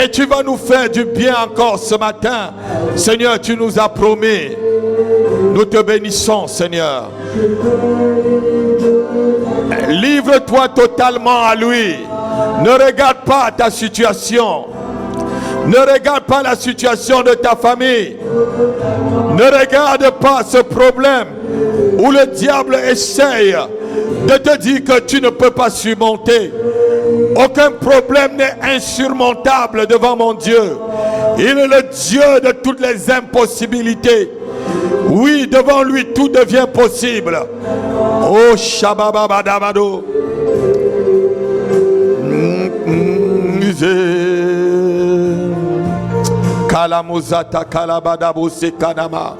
Et tu vas nous faire du bien encore ce matin. Seigneur, tu nous as promis. Nous te bénissons, Seigneur. Livre-toi totalement à lui. Ne regarde pas ta situation. Ne regarde pas la situation de ta famille. Ne regarde pas ce problème où le diable essaye de te dire que tu ne peux pas surmonter. Aucun problème n'est insurmontable devant mon Dieu. Il est le Dieu de toutes les impossibilités. Oui, devant lui, tout devient possible. Oh, Shabababadabado. Kalamuzata kalabadabuse kanama.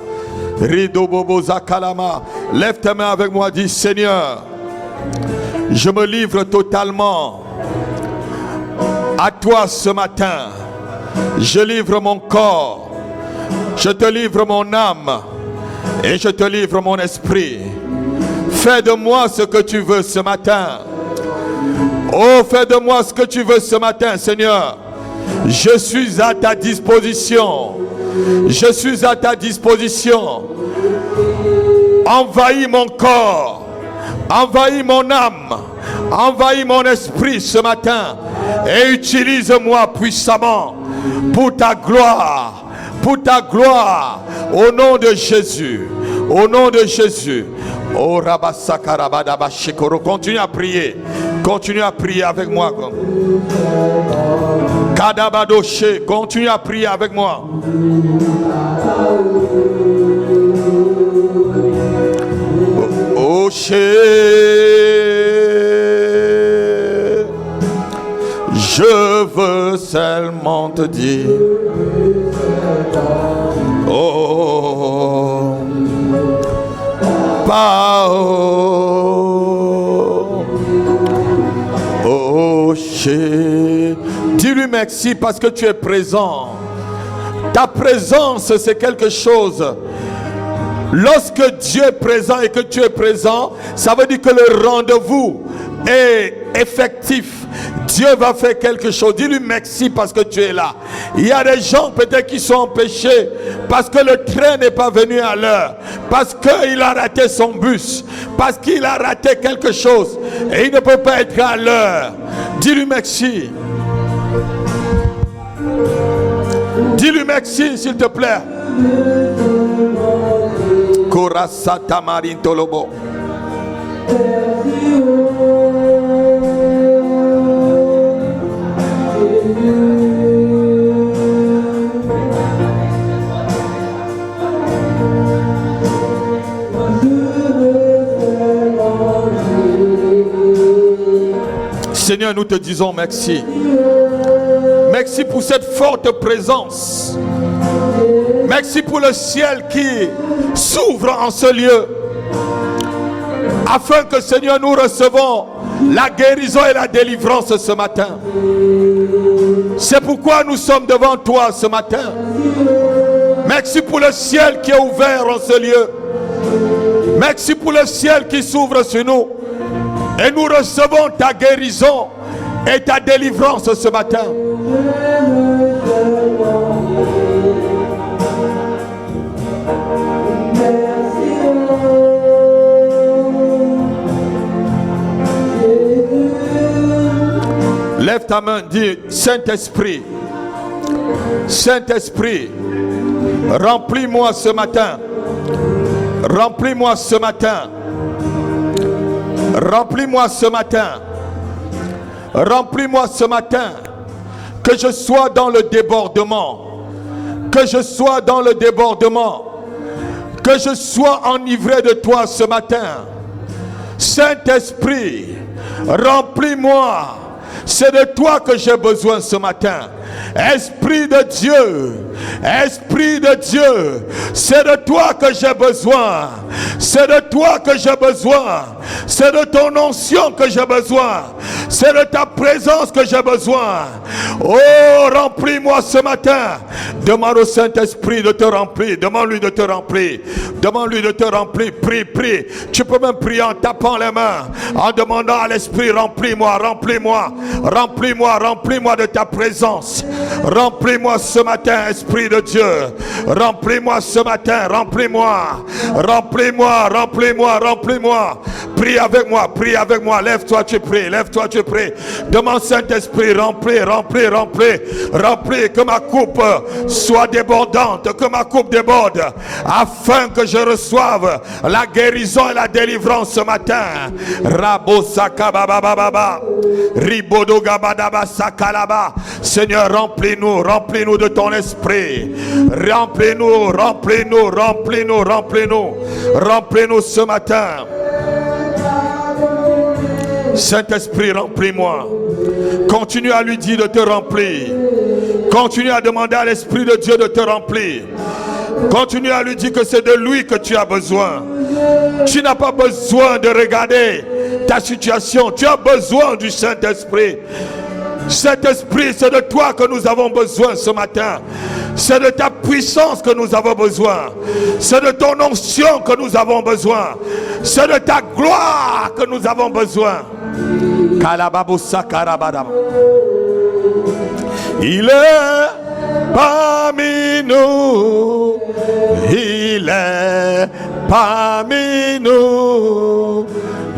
Ridoboboza kalama. Lève tes mains avec moi, dis Seigneur, je me livre totalement à toi ce matin. Je livre mon corps, je te livre mon âme et je te livre mon esprit. Fais de moi ce que tu veux ce matin. Oh, fais de moi ce que tu veux ce matin, Seigneur. Je suis à ta disposition. Je suis à ta disposition. Envahis mon corps, envahis mon âme, envahis mon esprit ce matin et utilise-moi puissamment pour ta gloire, au nom de Jésus, au nom de Jésus. Oh, Rabasakarabadabashikoro, continue à prier avec moi. Kadabadoshe, continue à prier avec moi. Oh, je veux seulement te dire, oh, pas oh, dis-lui merci parce que tu es présent. Ta présence, c'est quelque chose. Lorsque Dieu est présent et que tu es présent, ça veut dire que le rendez-vous est effectif. Dieu va faire quelque chose. Dis-lui merci parce que tu es là. Il y a des gens peut-être qui sont empêchés parce que le train n'est pas venu à l'heure, parce qu'il a raté son bus, parce qu'il a raté quelque chose et il ne peut pas être à l'heure. Dis-lui merci. Dis-lui merci s'il te plaît. Korasata Marin Tolobo. Seigneur, nous te disons merci. Merci pour cette forte présence. Merci pour le ciel qui s'ouvre en ce lieu. Afin que, Seigneur, nous recevons la guérison et la délivrance ce matin. C'est pourquoi nous sommes devant toi ce matin. Merci pour le ciel qui est ouvert en ce lieu. Merci pour le ciel qui s'ouvre sur nous. Et nous recevons ta guérison et ta délivrance ce matin. Lève ta main, dis Saint-Esprit, Saint-Esprit, remplis-moi ce matin, remplis-moi ce matin, remplis-moi ce matin, remplis-moi ce matin, que je sois dans le débordement, que je sois dans le débordement, que je sois enivré de toi ce matin. Saint-Esprit, remplis-moi. C'est de toi que j'ai besoin ce matin. Esprit de Dieu, Esprit de Dieu, c'est de toi que j'ai besoin. C'est de toi que j'ai besoin. C'est de ton onction que j'ai besoin. C'est de ta présence que j'ai besoin. Oh, remplis-moi ce matin. Demande au Saint-Esprit de te remplir. Demande-lui de te remplir. Demande-lui de te remplir. Prie, prie. Tu peux même prier en tapant les mains, en demandant à l'Esprit, remplis-moi, remplis-moi, remplis-moi, remplis-moi de ta présence. Remplis-moi ce matin, Esprit de Dieu. Remplis-moi ce matin, remplis-moi. Remplis-moi, remplis-moi, remplis-moi. Prie avec moi, lève-toi, tu pries, lève-toi, tu pries. Demande Saint-Esprit, remplis, remplis, remplis, remplis, que ma coupe soit débordante, que ma coupe déborde, afin que je reçoive la guérison et la délivrance ce matin. Rabo sakabababa, ribodo gabadaba sakalaba. Seigneur, remplis-nous, remplis-nous de ton esprit. Remplis-nous, remplis-nous, remplis-nous, remplis-nous, remplis-nous ce matin. Saint-Esprit, remplis-moi. Continue à lui dire de te remplir. Continue à demander à l'Esprit de Dieu de te remplir. Continue à lui dire que c'est de lui que tu as besoin. Tu n'as pas besoin de regarder ta situation. Tu as besoin du Saint-Esprit. Saint-Esprit, c'est de toi que nous avons besoin ce matin. C'est de ta puissance que nous avons besoin. C'est de ton onction que nous avons besoin. C'est de ta gloire que nous avons besoin. Il est parmi nous. Il est parmi nous.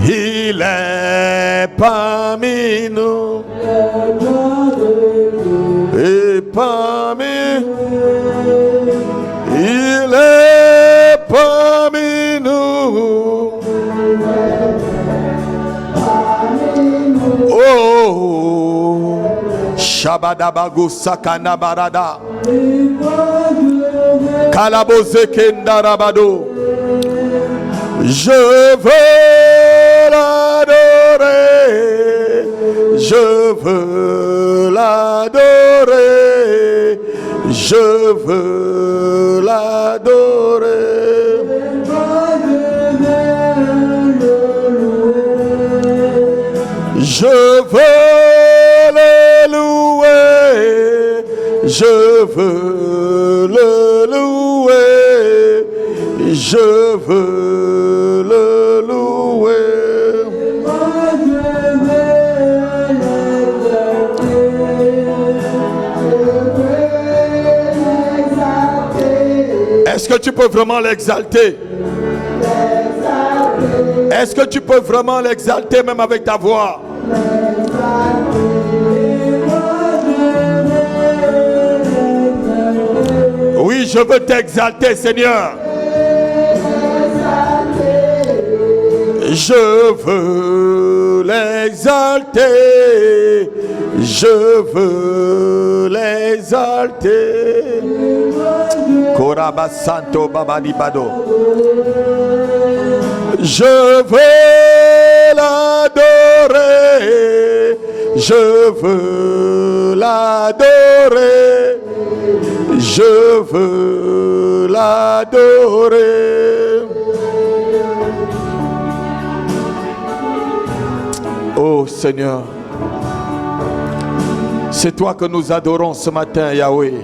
Il est parmi nous. Et parmi, il est parmi nous. Oh, Shabadabago Sakana Barada, Kalaboze Kendarabado. Je veux l'adorer, je veux l'adorer, je veux l'adorer. Je veux le louer, je veux le louer, je veux le louer. Est-ce que tu peux vraiment l'exalter? Est-ce que tu peux vraiment l'exalter même avec ta voix? Oui, je veux t'exalter, Seigneur. Je veux l'exalter. Je veux l'exalter. Koraba Santo Babadi Bado. Je veux l'adorer. Je veux l'adorer. Je veux l'adorer. Oh Seigneur, c'est toi que nous adorons ce matin, Yahweh.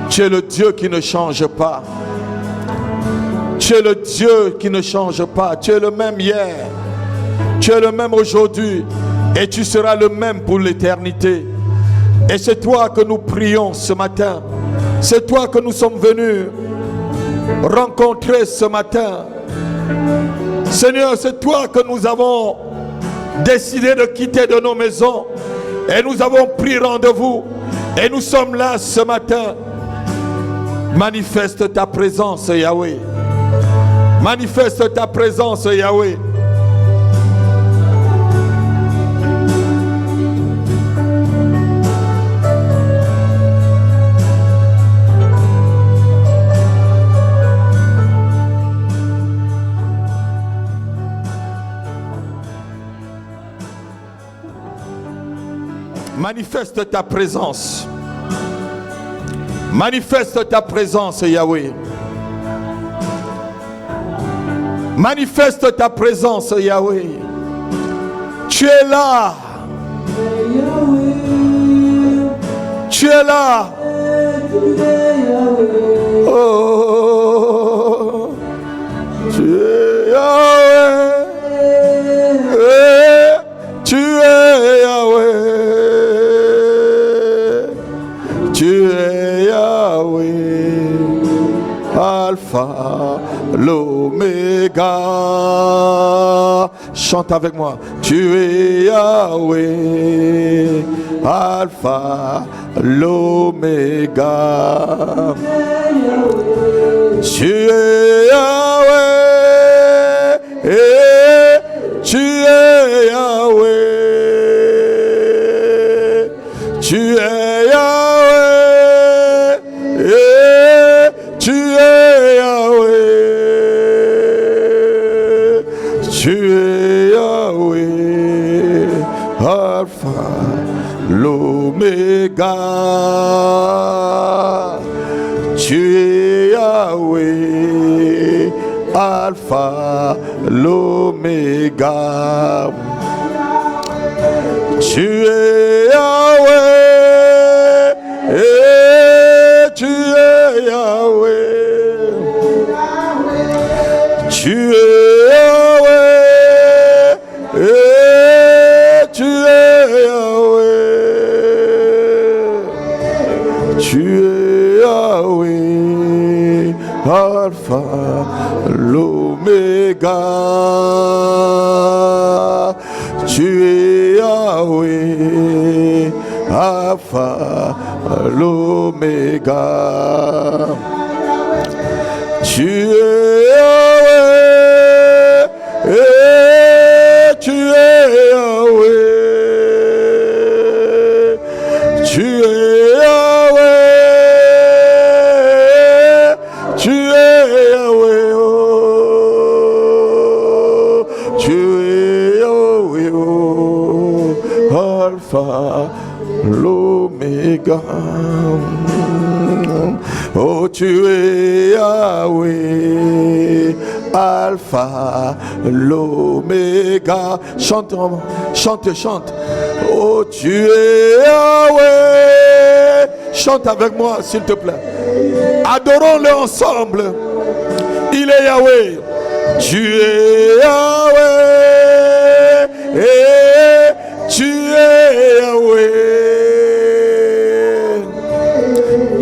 Tu es le Dieu qui ne change pas. Tu es le Dieu qui ne change pas. Tu es le même hier. Tu es le même aujourd'hui. Et tu seras le même pour l'éternité. Et c'est toi que nous prions ce matin. C'est toi que nous sommes venus rencontrer ce matin. Seigneur, c'est toi que nous avons décidé de quitter de nos maisons. Et nous avons pris rendez-vous. Et nous sommes là ce matin. Manifeste ta présence, Yahweh. Manifeste ta présence, Yahweh. Manifeste ta présence. Manifeste ta présence, Yahweh. Manifeste ta présence, Yahweh. Tu es là. Tu es là. Oh, tu es Yahweh. Tu es Yahweh. Tu es Yahweh. Alpha, l'Oméga. Chante avec moi. Tu es Yahweh. Alpha, l'Oméga. Tu es Yahweh. Tu es Yahweh. Tu es Yahweh. Tu es Yahweh. Tu es Yahweh. Alpha, l'Oméga. Tu es Yahweh. Alpha, l'Oméga. Tu es Yahweh. Tu es Yahweh. Tu es Yahweh. Tu es Yahweh. Tu es Yahweh. Alpha, l'Oméga. Tu es Yahweh. Alpha, l'Oméga. Tu es Yahweh. Tu es Yahweh. Tu es Yahweh. Tu es Yahweh. Oh. Tu es Yahweh. Oh. Alpha, l'Oméga. Oh, tu es Yahweh, Alpha, l'Oméga. Chante, chante, chante. Oh, tu es Yahweh. Chante avec moi, s'il te plaît. Adorons-le ensemble. Il est Yahweh. Tu es Yahweh. Tu es Yahweh.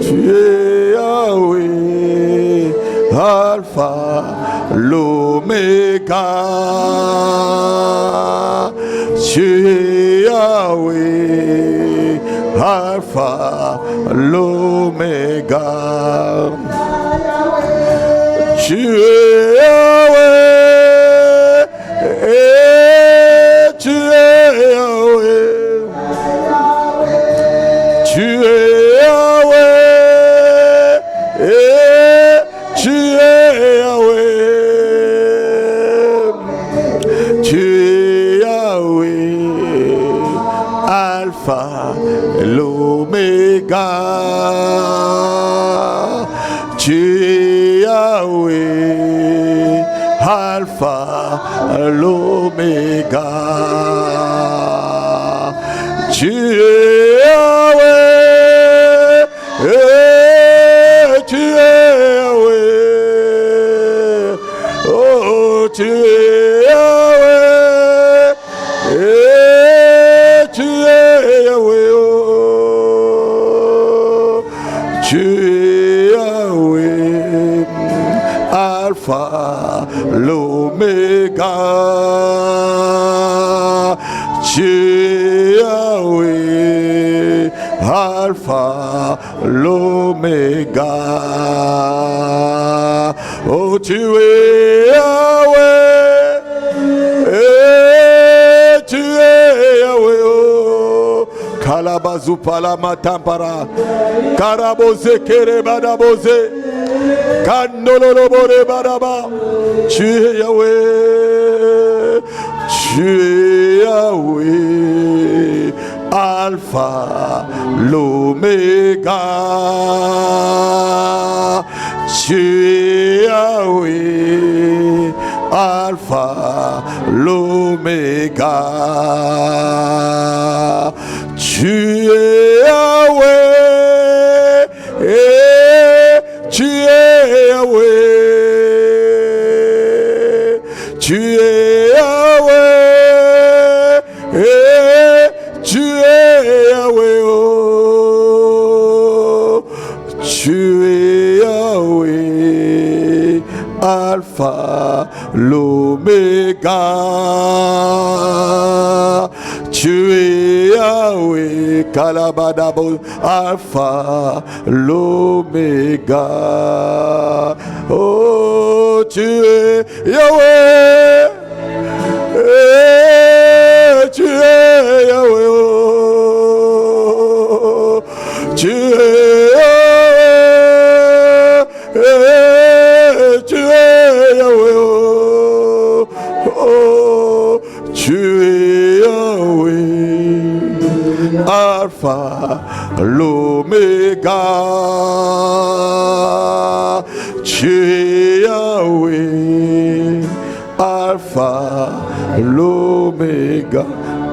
Tu es Yahweh, Alpha, l'Oméga. Tu es Yahweh, Alpha, l'Oméga. Tu es Yahweh, tu es Yahweh. Tu es Yahweh, tu es Yahweh. Tu es Yahweh, Alpha, l'Oméga. Tu es Yahweh, Alpha, l'Oméga. Tu es Yahweh, tu es Yahweh. Oh, tu es Yahweh, tu es Yahweh. Oh, tu es Yahweh, Alpha, l'Oméga. Tu es Yahweh, Alpha, l'Oméga. Oh, tu es Yahweh, tu es Yahweh. Oh, Kalabazu Palamatampara, Karabose Kerebadaboze, Kandolobore Badaba. Tu es Yahweh. Tu es Yahweh, Alpha, l'Oméga. Tu es Yahweh, Alpha, l'Oméga. Tu es Yahweh, tu es Yahweh, tu es Yahweh, tu es Yahweh, oh, tu es Yahweh, Alpha, l'Oméga. Tu es Yahweh, Kalabadabo, Alpha, l'Oméga. Oh, tu es Yahweh, tu es Yahweh, oh, tu es Yahweh, tu es Yahweh, oh, tu es Yahweh, Alpha, l'Oméga. Tu es Yahweh, Alpha, l'Oméga.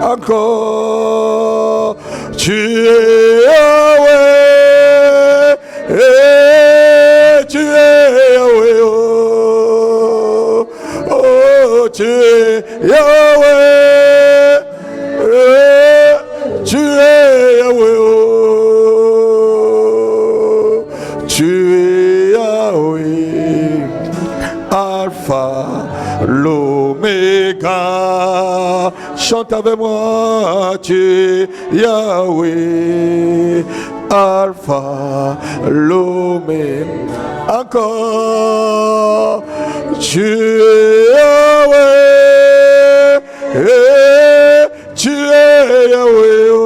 Encore, tu es Yahweh, tu es Yahweh, oh, oh, tu es Yahweh, tu es Yahweh, oh, tu es Yahweh, Alpha, l'Oméga. Chante avec moi, tu es Yahweh, Alpha, l'Oméga. Encore, tu es Yahweh, tu es Yahweh, oh,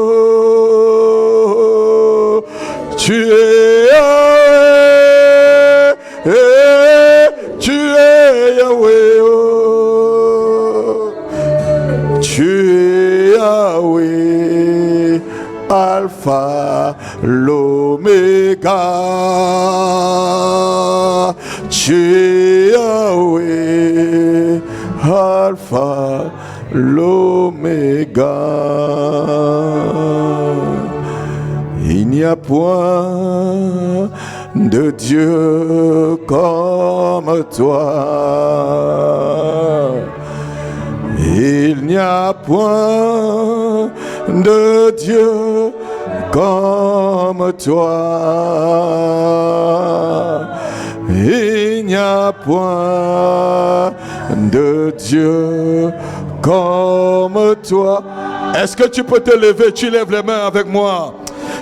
tu es Yahweh, tu es Yahweh, oh, tu es Yahweh, Alpha, l'Oméga. Tu es Yahweh, Alpha, l'Oméga. Il n'y a point de Dieu comme toi. Il n'y a point de Dieu comme toi. Il n'y a point de Dieu comme toi. Est-ce que tu peux te lever? Tu lèves les mains avec moi.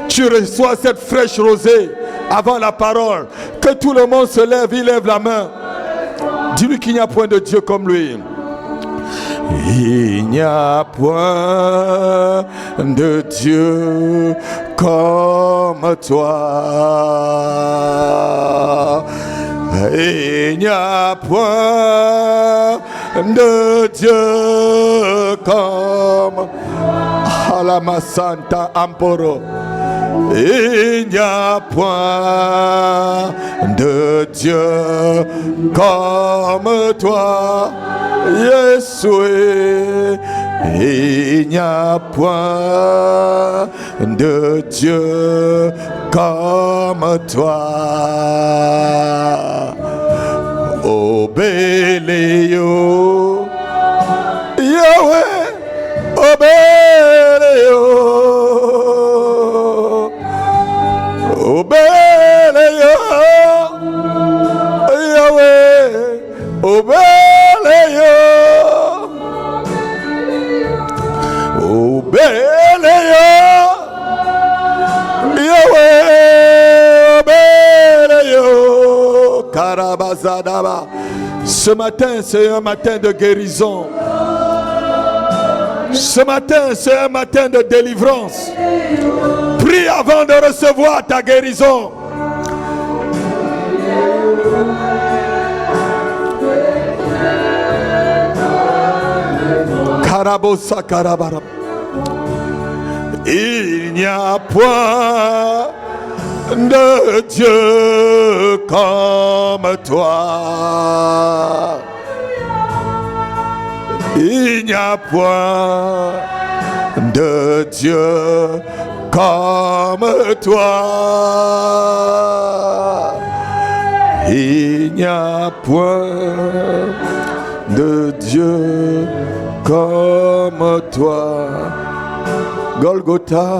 Tu reçois cette fraîche rosée avant la parole. Que tout le monde se lève, il lève la main. Dis-lui qu'il n'y a point de Dieu comme lui. Il n'y a point de Dieu comme toi. Il n'y a point de Dieu comme Alama Santa Amporo. Il n'y a point de Dieu comme toi, Yeshua. Il n'y a point de Dieu comme toi. Obéléo, Yahweh, obéléo, obéléo, Yahweh, obéléo, obéléo, Yahweh, obéléo, Karabazadaba. Ce matin, c'est un matin de guérison. Ce matin, c'est un matin de délivrance. Prie avant de recevoir ta guérison. Karabosa Karabara. Il n'y a point de Dieu comme toi. Il n'y a point de Dieu comme toi. Il n'y a point de Dieu comme toi. Golgotha,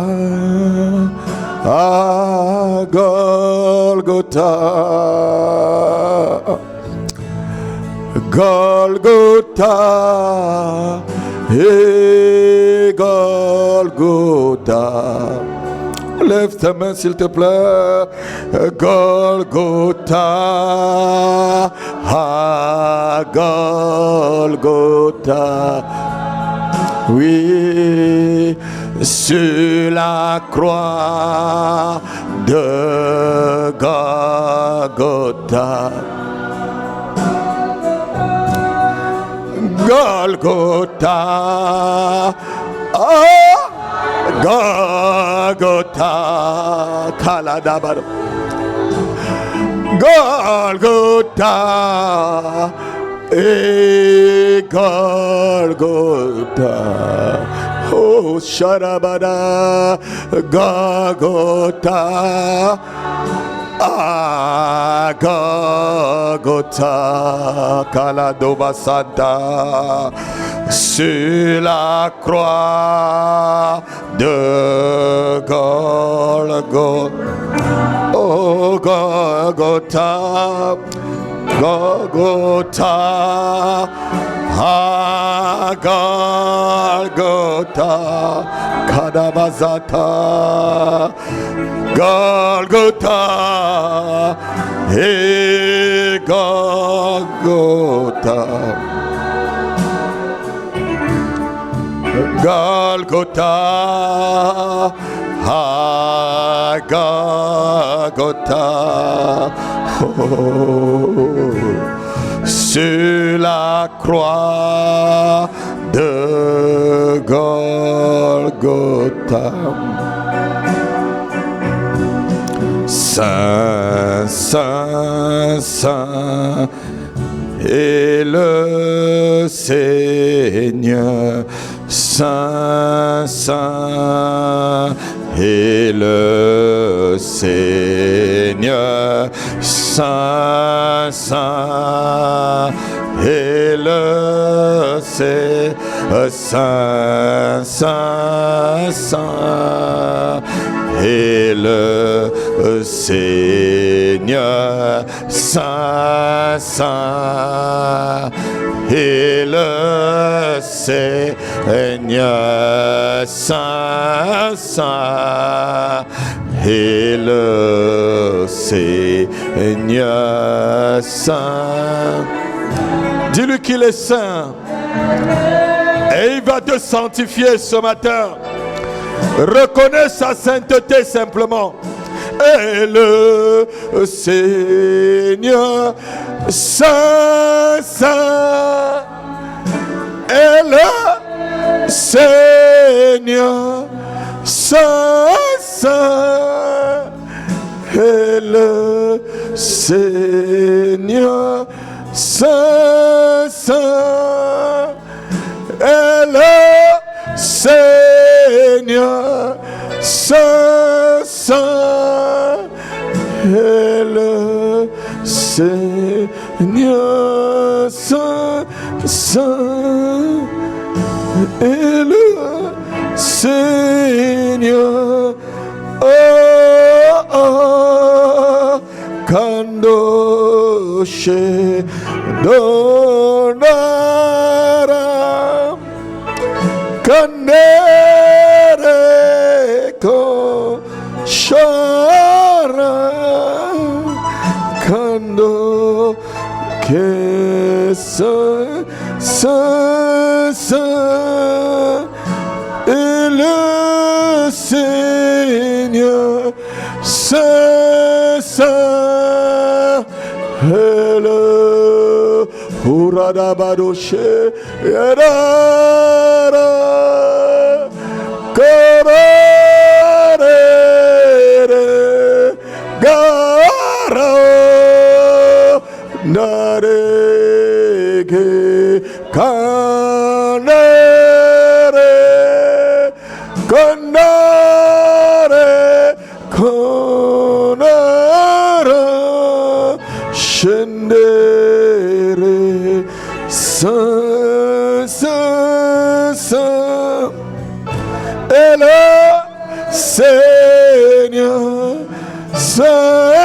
ah Golgotha, Golgotha, et Golgotha. Lève ta main s'il te plaît. Golgotha, ah Golgotha. Oui, sur la croix de Golgotha. Golgotha, oh, Golgotha, Kaladabado. Golgotha, et Golgotha. Oh, Sharabada, Golgotha. Ah, Golgotha, Kaladoba Santa, sur la croix de Golgotha. Oh, Golgotha, Golgotha, ah, Golgotha, Kadabazata, Golgotha, et Golgotha, Golgotha, ah, Golgotha, oh, sur la croix de Golgotha. Saint, Saint, Saint est le Seigneur. Saint, Saint est le Seigneur. Saint, Saint est le Seigneur. Saint, Saint, Saint est le Seigneur. Saint, Saint est le Seigneur. Saint, Saint est le Seigneur. Saint. Dis-lui qu'il est saint. Et il va te sanctifier ce matin. Reconnais sa sainteté simplement. Et le Seigneur Saint, Saint. Et le Seigneur Saint, Saint. Et le Seigneur Saint, Saint. Et le Seigneur Saint, Saint. Et le Seigneur Saint, Saint. Et le Seigneur, oh, oh, Kandoshe Donara Kanere Ko Shara Kando Kesa Saint, Saint. Et le Seigneur Saint, Saint. Et le Uradabadoshe Yadara Et le Seigneur Saint,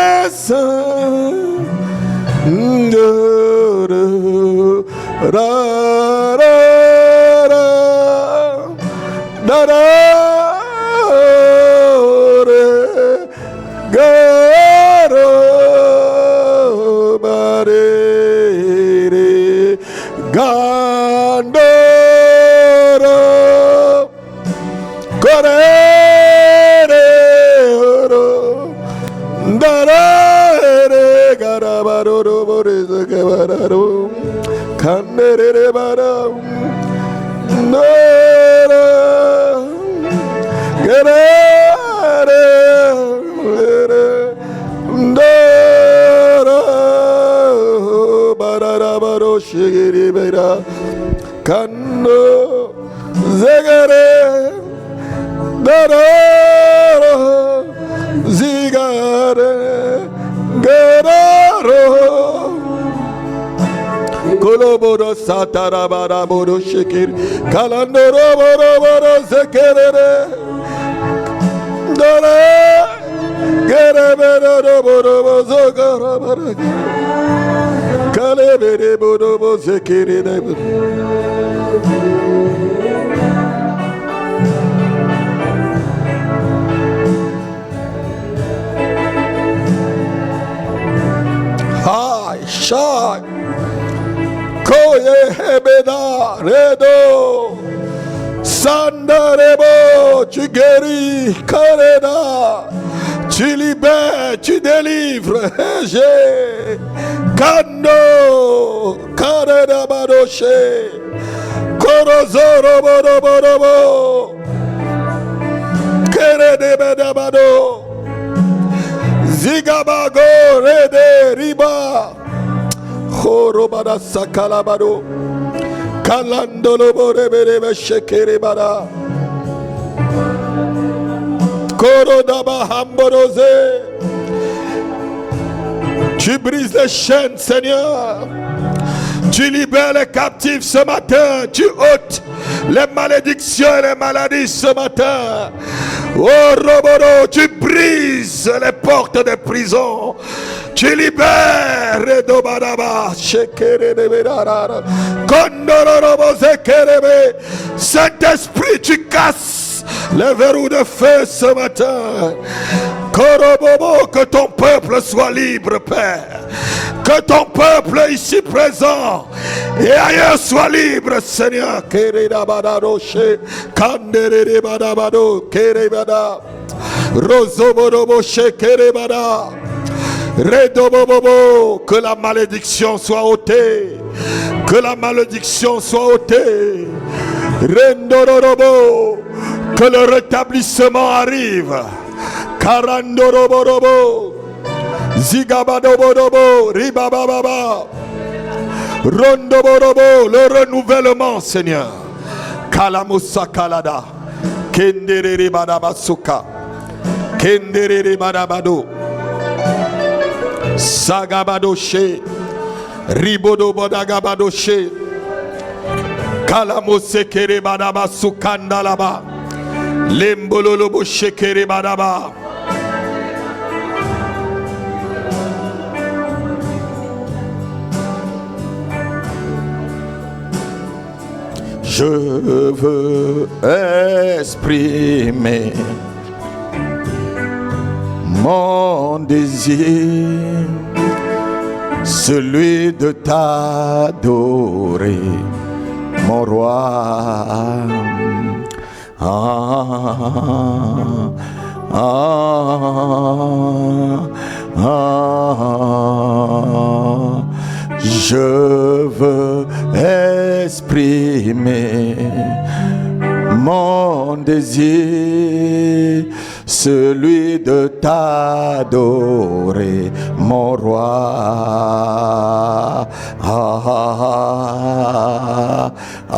Koloboro satarabara boro shekir kalandoro boro boro zekerere dore gerebero boro bozo garabara kalebere boro bozo zekere. Hi, shy. Koye hebeda redo sandarebo, tu guéris, kareda, tu libères, tu délivres, j'ai kando, kareda badoche, korozoro boroborobo, kerede bedabado, zigabago rede riba. Horobada sakalabado kalandolo borebere shekere bada korodaba hamboroze. Tu brises les chaînes, Seigneur. Tu libères les captifs ce matin. Tu ôtes les malédictions et les maladies ce matin. Oh Roboro, tu brises les portes des prisons. Tu libères Redobadaba, Shekere de Bedara, Kondorobo Zekerebe. Saint-Esprit, tu casses les verrous de feu ce matin. Korobobo, que ton peuple soit libre, Père. Que ton peuple ici présent et ailleurs soit libre, Seigneur. Keredabadaroche, Kandere Badabado, Kerebada, Rozoborobo, Shekerebada. Redobobobo, que la malédiction soit ôtée. Que la malédiction soit ôtée. Rendorobo, que le rétablissement arrive. Karandoroborobo, Zigabadobodobo, Ribabababa, Rondoborobo, le renouvellement, Seigneur. Kalamusa Kalada, Kendere Badabasuka, Kendere Badabado, Sagabadoshe, Ribodo Bodagabadoshe, Kalamusekere Badabasukandalaba, Lembololobo Shekere Badaba. Je veux exprimer mon désir, celui de t'adorer, mon roi. Je veux exprimer mon désir, celui de t'adorer, mon roi. Ah, ah, ah,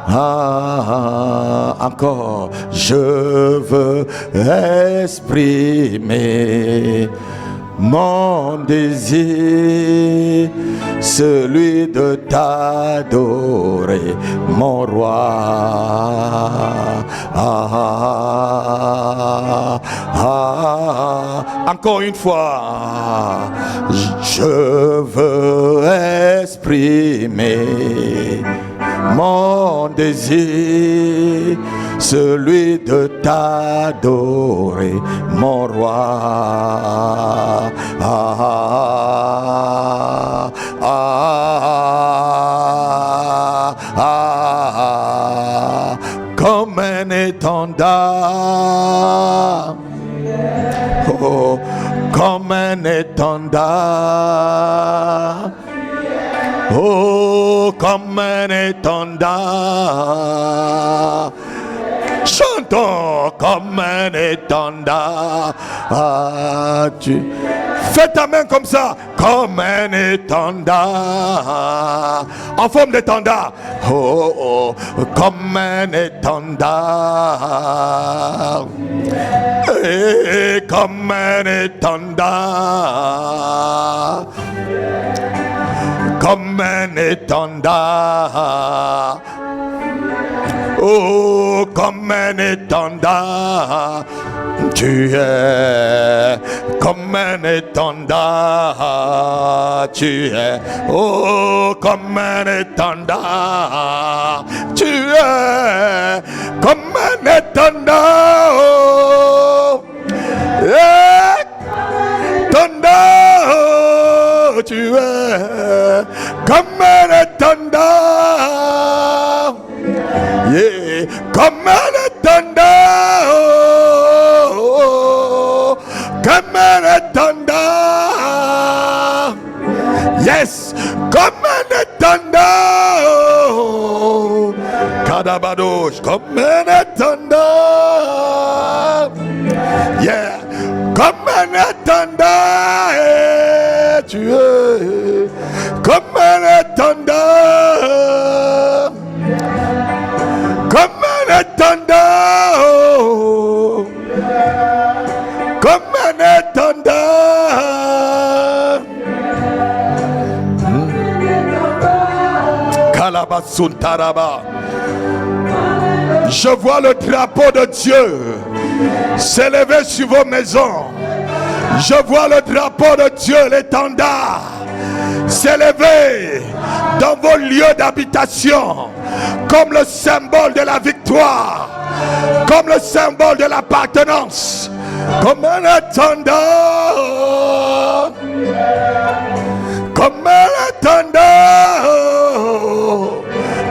ah, encore, je veux exprimer mon désir, celui de t'adorer, mon roi. Ah, ah, ah, encore une fois, je veux exprimer mon désir, celui de t'adorer, mon roi. Ah, ah, ah, ah, comme un étendard, oh, comme un étendard. Oh, comme un étendard, chantons comme un étendard. Ah, tu fais ta main comme ça, comme un étendard, en forme d'étendard. Oh, oh, comme un étendard, et comme un étendard, comme un étendard. Oh, comme un étendard, tu es comme un étendard, tu es. Oh, comme un étendard, tu es comme un étendard. Oh, étendard, tu es comme un étendard. Yeah. Comme un étendard, oh, comme un étendard. Yes, comme un étendard, oh, Kadabadosh, comme un étendard. Yeah, comme un étendard, tu es comme un étendard. Comme un étendard, oh, comme un étendard. Kalabasun Taraba. Je vois le drapeau de Dieu s'élever sur vos maisons. Je vois le drapeau de Dieu, l'étendard, s'élever dans vos lieux d'habitation, comme le symbole de la victoire, comme le symbole de l'appartenance, comme un étendard, comme un étendard,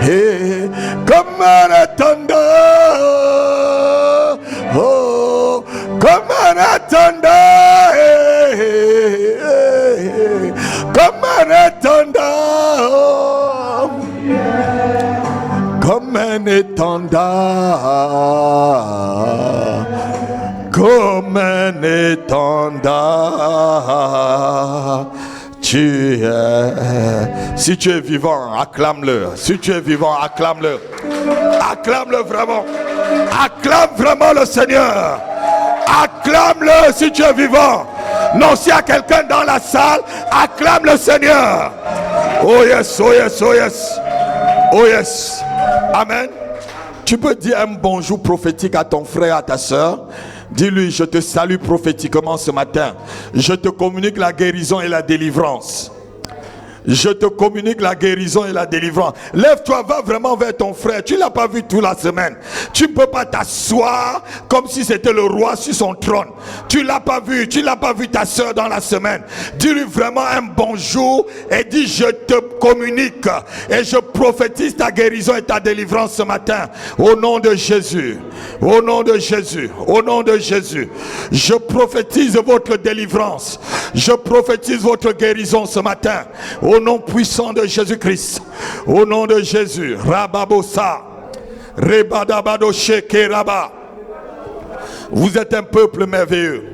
et comme un étendard, oh, comme un étendard, comme un étendard, comme un étendard, comme un étendard. Tu es. Si tu es vivant, acclame-le. Si tu es vivant, acclame-le. Acclame-le vraiment. Acclame vraiment le Seigneur. Acclame-le si tu es vivant. Non, s'il y a quelqu'un dans la salle, acclame le Seigneur. Oh yes, oh yes, oh yes. Oh yes. Amen. Tu peux dire un bonjour prophétique à ton frère, à ta soeur. Dis-lui, je te salue prophétiquement ce matin. Je te communique la guérison et la délivrance. Je te communique la guérison et la délivrance. Lève-toi, va vraiment vers ton frère. Tu ne l'as pas vu toute la semaine. Tu ne peux pas t'asseoir comme si c'était le roi sur son trône. Tu ne l'as pas vu. Tu n'as pas vu ta soeur dans la semaine. Dis-lui vraiment un bonjour et dis, je te communique et je prophétise ta guérison et ta délivrance ce matin. Au nom de Jésus. Au nom de Jésus. Au nom de Jésus. Je prophétise votre délivrance. Je prophétise votre guérison ce matin. Au nom puissant de Jésus-Christ. Au nom de Jésus. Rababosa. Rebadabado shekeraba. Vous êtes un peuple merveilleux.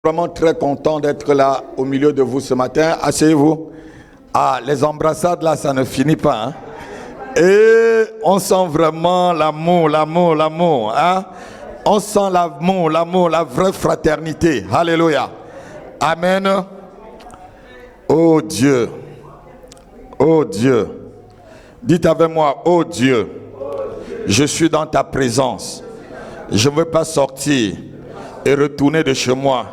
Vraiment très content d'être là au milieu de vous ce matin. Asseyez-vous. Ah, les embrassades là, ça ne finit pas. Hein? Et on sent vraiment l'amour. Hein? On sent l'amour, la vraie fraternité. Alléluia. Amen. Oh Dieu. Oh Dieu. Dites avec moi, oh Dieu, je suis dans ta présence. Je ne veux pas sortir et retourner de chez moi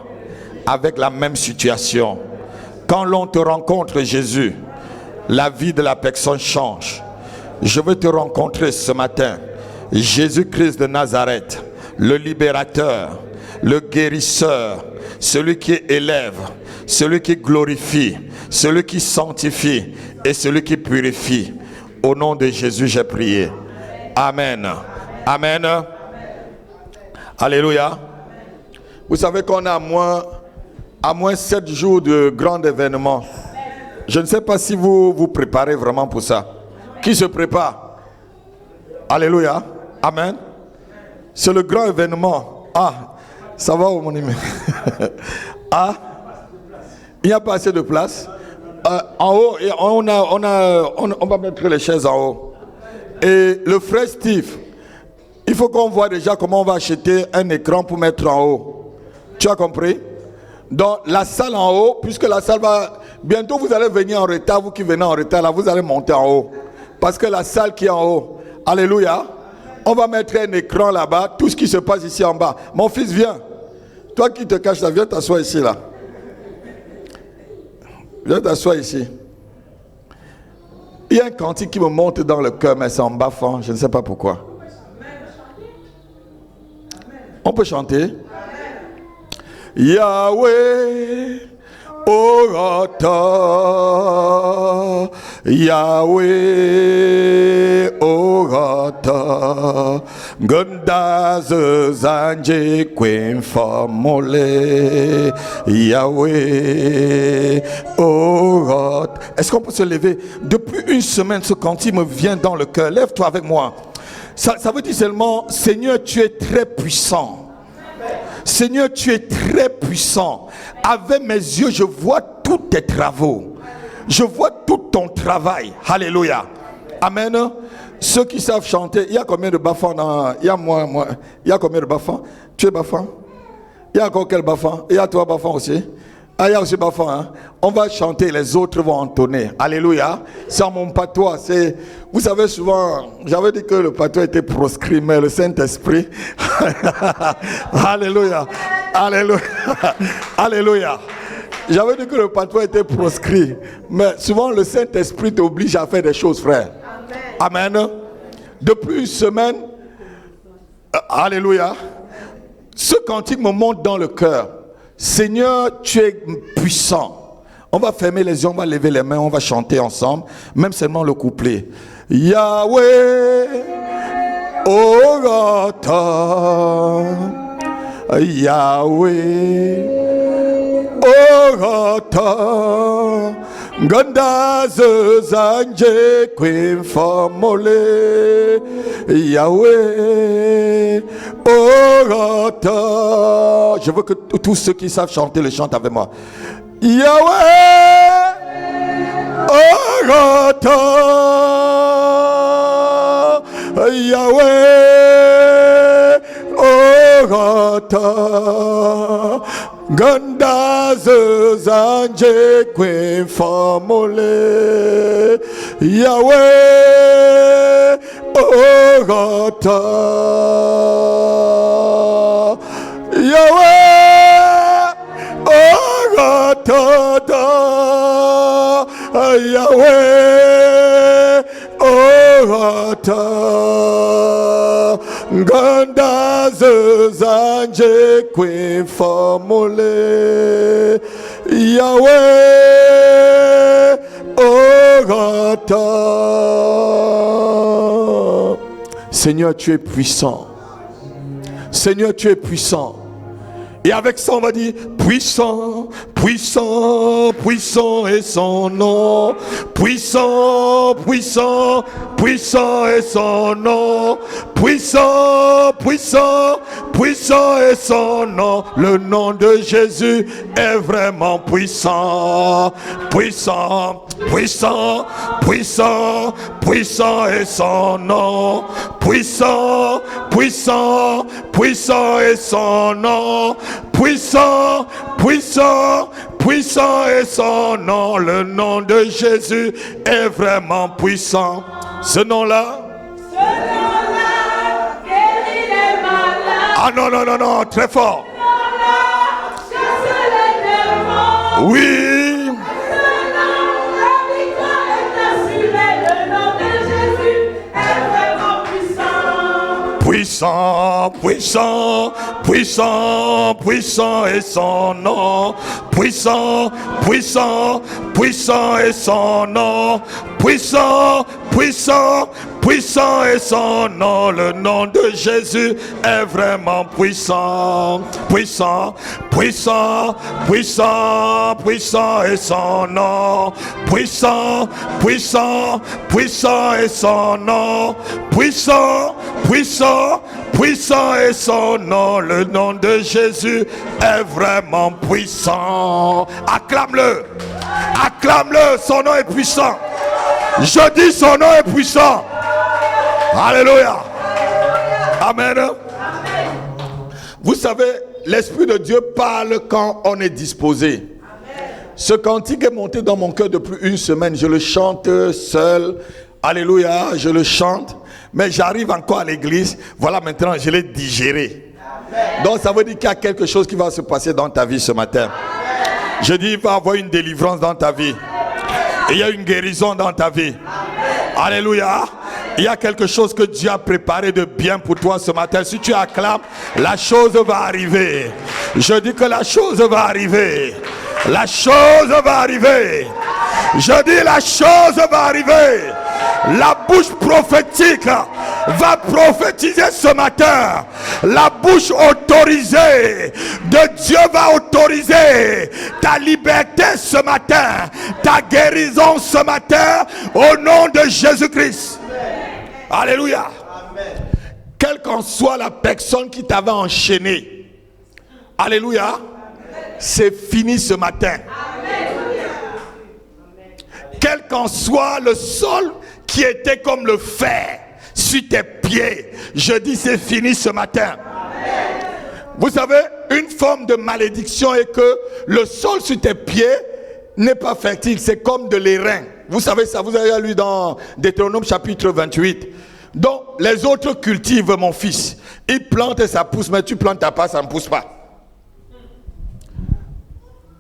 avec la même situation. Quand l'on te rencontre, Jésus, la vie de la personne change. Je veux te rencontrer ce matin. Jésus-Christ de Nazareth, le libérateur, le guérisseur, celui qui élève, celui qui glorifie, celui qui sanctifie et celui qui purifie. Au nom de Jésus, j'ai prié. Amen. Amen. Alléluia. Vous savez qu'on a à moins 7 jours de grand événement. Je ne sais pas si vous vous préparez vraiment pour ça. Qui se prépare? Alléluia. Amen. C'est le grand événement. Ah, ça va mon ami? Ah, il n'y a pas assez de place. En haut, on va mettre les chaises en haut. Et le frère Steve, il faut qu'on voit déjà comment on va acheter un écran pour mettre en haut. Tu as compris? Donc la salle en haut, puisque la salle va... Bientôt vous allez venir en retard, vous qui venez en retard, là vous allez monter en haut. Parce que la salle qui est en haut, alléluia, on va mettre un écran là-bas, tout ce qui se passe ici en bas. Mon fils, viens. Toi qui te caches là, viens t'asseoir ici là. Viens t'asseoir ici. Il y a un cantique qui me monte dans le cœur, mais c'est en bafant, je ne sais pas pourquoi. On peut chanter. Yahweh, Orata, Yahweh, Orata, Gondaz Zanje Quenfamole, Yahweh, Orata. Est-ce qu'on peut se lever? Depuis une semaine, ce cantique me vient dans le cœur. Lève-toi avec moi. Ça veut dire seulement, Seigneur, tu es très puissant. Seigneur, tu es très puissant. Avec mes yeux, je vois tous tes travaux. Je vois tout ton travail. Alléluia. Amen. Ceux qui savent chanter, il y a combien de bafans dans... Il y a moi. Il y a combien de bafans? Tu es bafan? Il y a encore quel bafan? Il y a toi bafan aussi? Ah, il y a aussi bafan, hein? On va chanter, les autres vont entonner. Alléluia. C'est mon patois. C'est... Vous savez, souvent, j'avais dit que le patois était proscrit, mais le Saint-Esprit... Alléluia. Alléluia. Alléluia. J'avais dit que le patois était proscrit, mais souvent le Saint-Esprit t'oblige à faire des choses, frère. Amen. Amen. Depuis une semaine, alléluia, ce cantique me monte dans le cœur. Seigneur, tu es puissant. On va fermer les yeux, on va lever les mains, on va chanter ensemble, même seulement le couplet. Yahweh, Orata, Yahweh, Orata, Gondaz Zanje Quenfamole, Yahweh, Orata. Je veux que tous ceux qui savent chanter le chantent avec moi. Yahweh, oh Rata, Yahweh, oh Rata, Gandaz zanje kwe famole, Yahweh, oh Rata, Yahweh, oh Rata, Yahweh, oh Rata, Gandaz zanje kwe famole, Yahweh, oh Rata. Seigneur, tu es puissant. Seigneur, tu es puissant. Et avec ça, on va dire, puissant, puissant, puissant est son nom. Puissant, puissant, puissant est son nom. Puissant, puissant, puissant est son nom. Le nom de Jésus est vraiment puissant. Puissant, puissant, puissant, puissant est son nom. Puissant, puissant, puissant est son nom. Puissant, puissant, puissant est son nom. Le nom de Jésus est vraiment puissant. Ce nom-là, guérit les malades. ah non, non, non, non, très fort. Ce nom-là, chasse les démons. Oui. Ce nom, la victoire est assurée. Le nom de Jésus est vraiment puissant. Puissant, puissant, puissant, puissant est son nom. Puissant, puissant, puissant est son nom. Puissant, puissant, puissant est son nom. Le nom de Jésus est vraiment puissant. Puissant, puissant, puissant, puissant est son nom. Puissant, puissant, puissant est son nom. Puissant, puissant, puissant est son nom. Le nom de Jésus est vraiment puissant. Acclame-le. Acclame-le. Son nom est puissant. Je dis son nom est puissant. Alléluia. Amen. Vous savez, l'Esprit de Dieu parle quand on est disposé. Ce cantique est monté dans mon cœur depuis une semaine. Je le chante seul. Alléluia, je le chante. Mais j'arrive encore à l'église. Voilà, maintenant, je l'ai digéré. Donc, ça veut dire qu'il y a quelque chose qui va se passer dans ta vie ce matin. Je dis, il va y avoir une délivrance dans ta vie. Il y a une guérison dans ta vie. Alléluia. Il y a quelque chose que Dieu a préparé de bien pour toi ce matin. Si tu acclames, la chose va arriver. Je dis que la chose va arriver. La chose va arriver. Je dis la chose va arriver. La bouche prophétique va prophétiser ce matin. La bouche autorisée de Dieu va autoriser ta liberté ce matin, ta guérison ce matin, au nom de Jésus-Christ. Alléluia. Quelle qu'en soit la personne qui t'avait enchaîné, alléluia, c'est fini ce matin. Quel qu'en soit le sol qui était comme le fer sur tes pieds, je dis c'est fini ce matin. Vous savez, une forme de malédiction est que le sol sur tes pieds n'est pas fertile, c'est comme de l'airain. Vous savez ça, vous avez lu dans Deutéronome chapitre 28. Donc les autres cultivent, mon fils. Ils plantent et ça pousse, mais tu plantes ta part, ça ne pousse pas.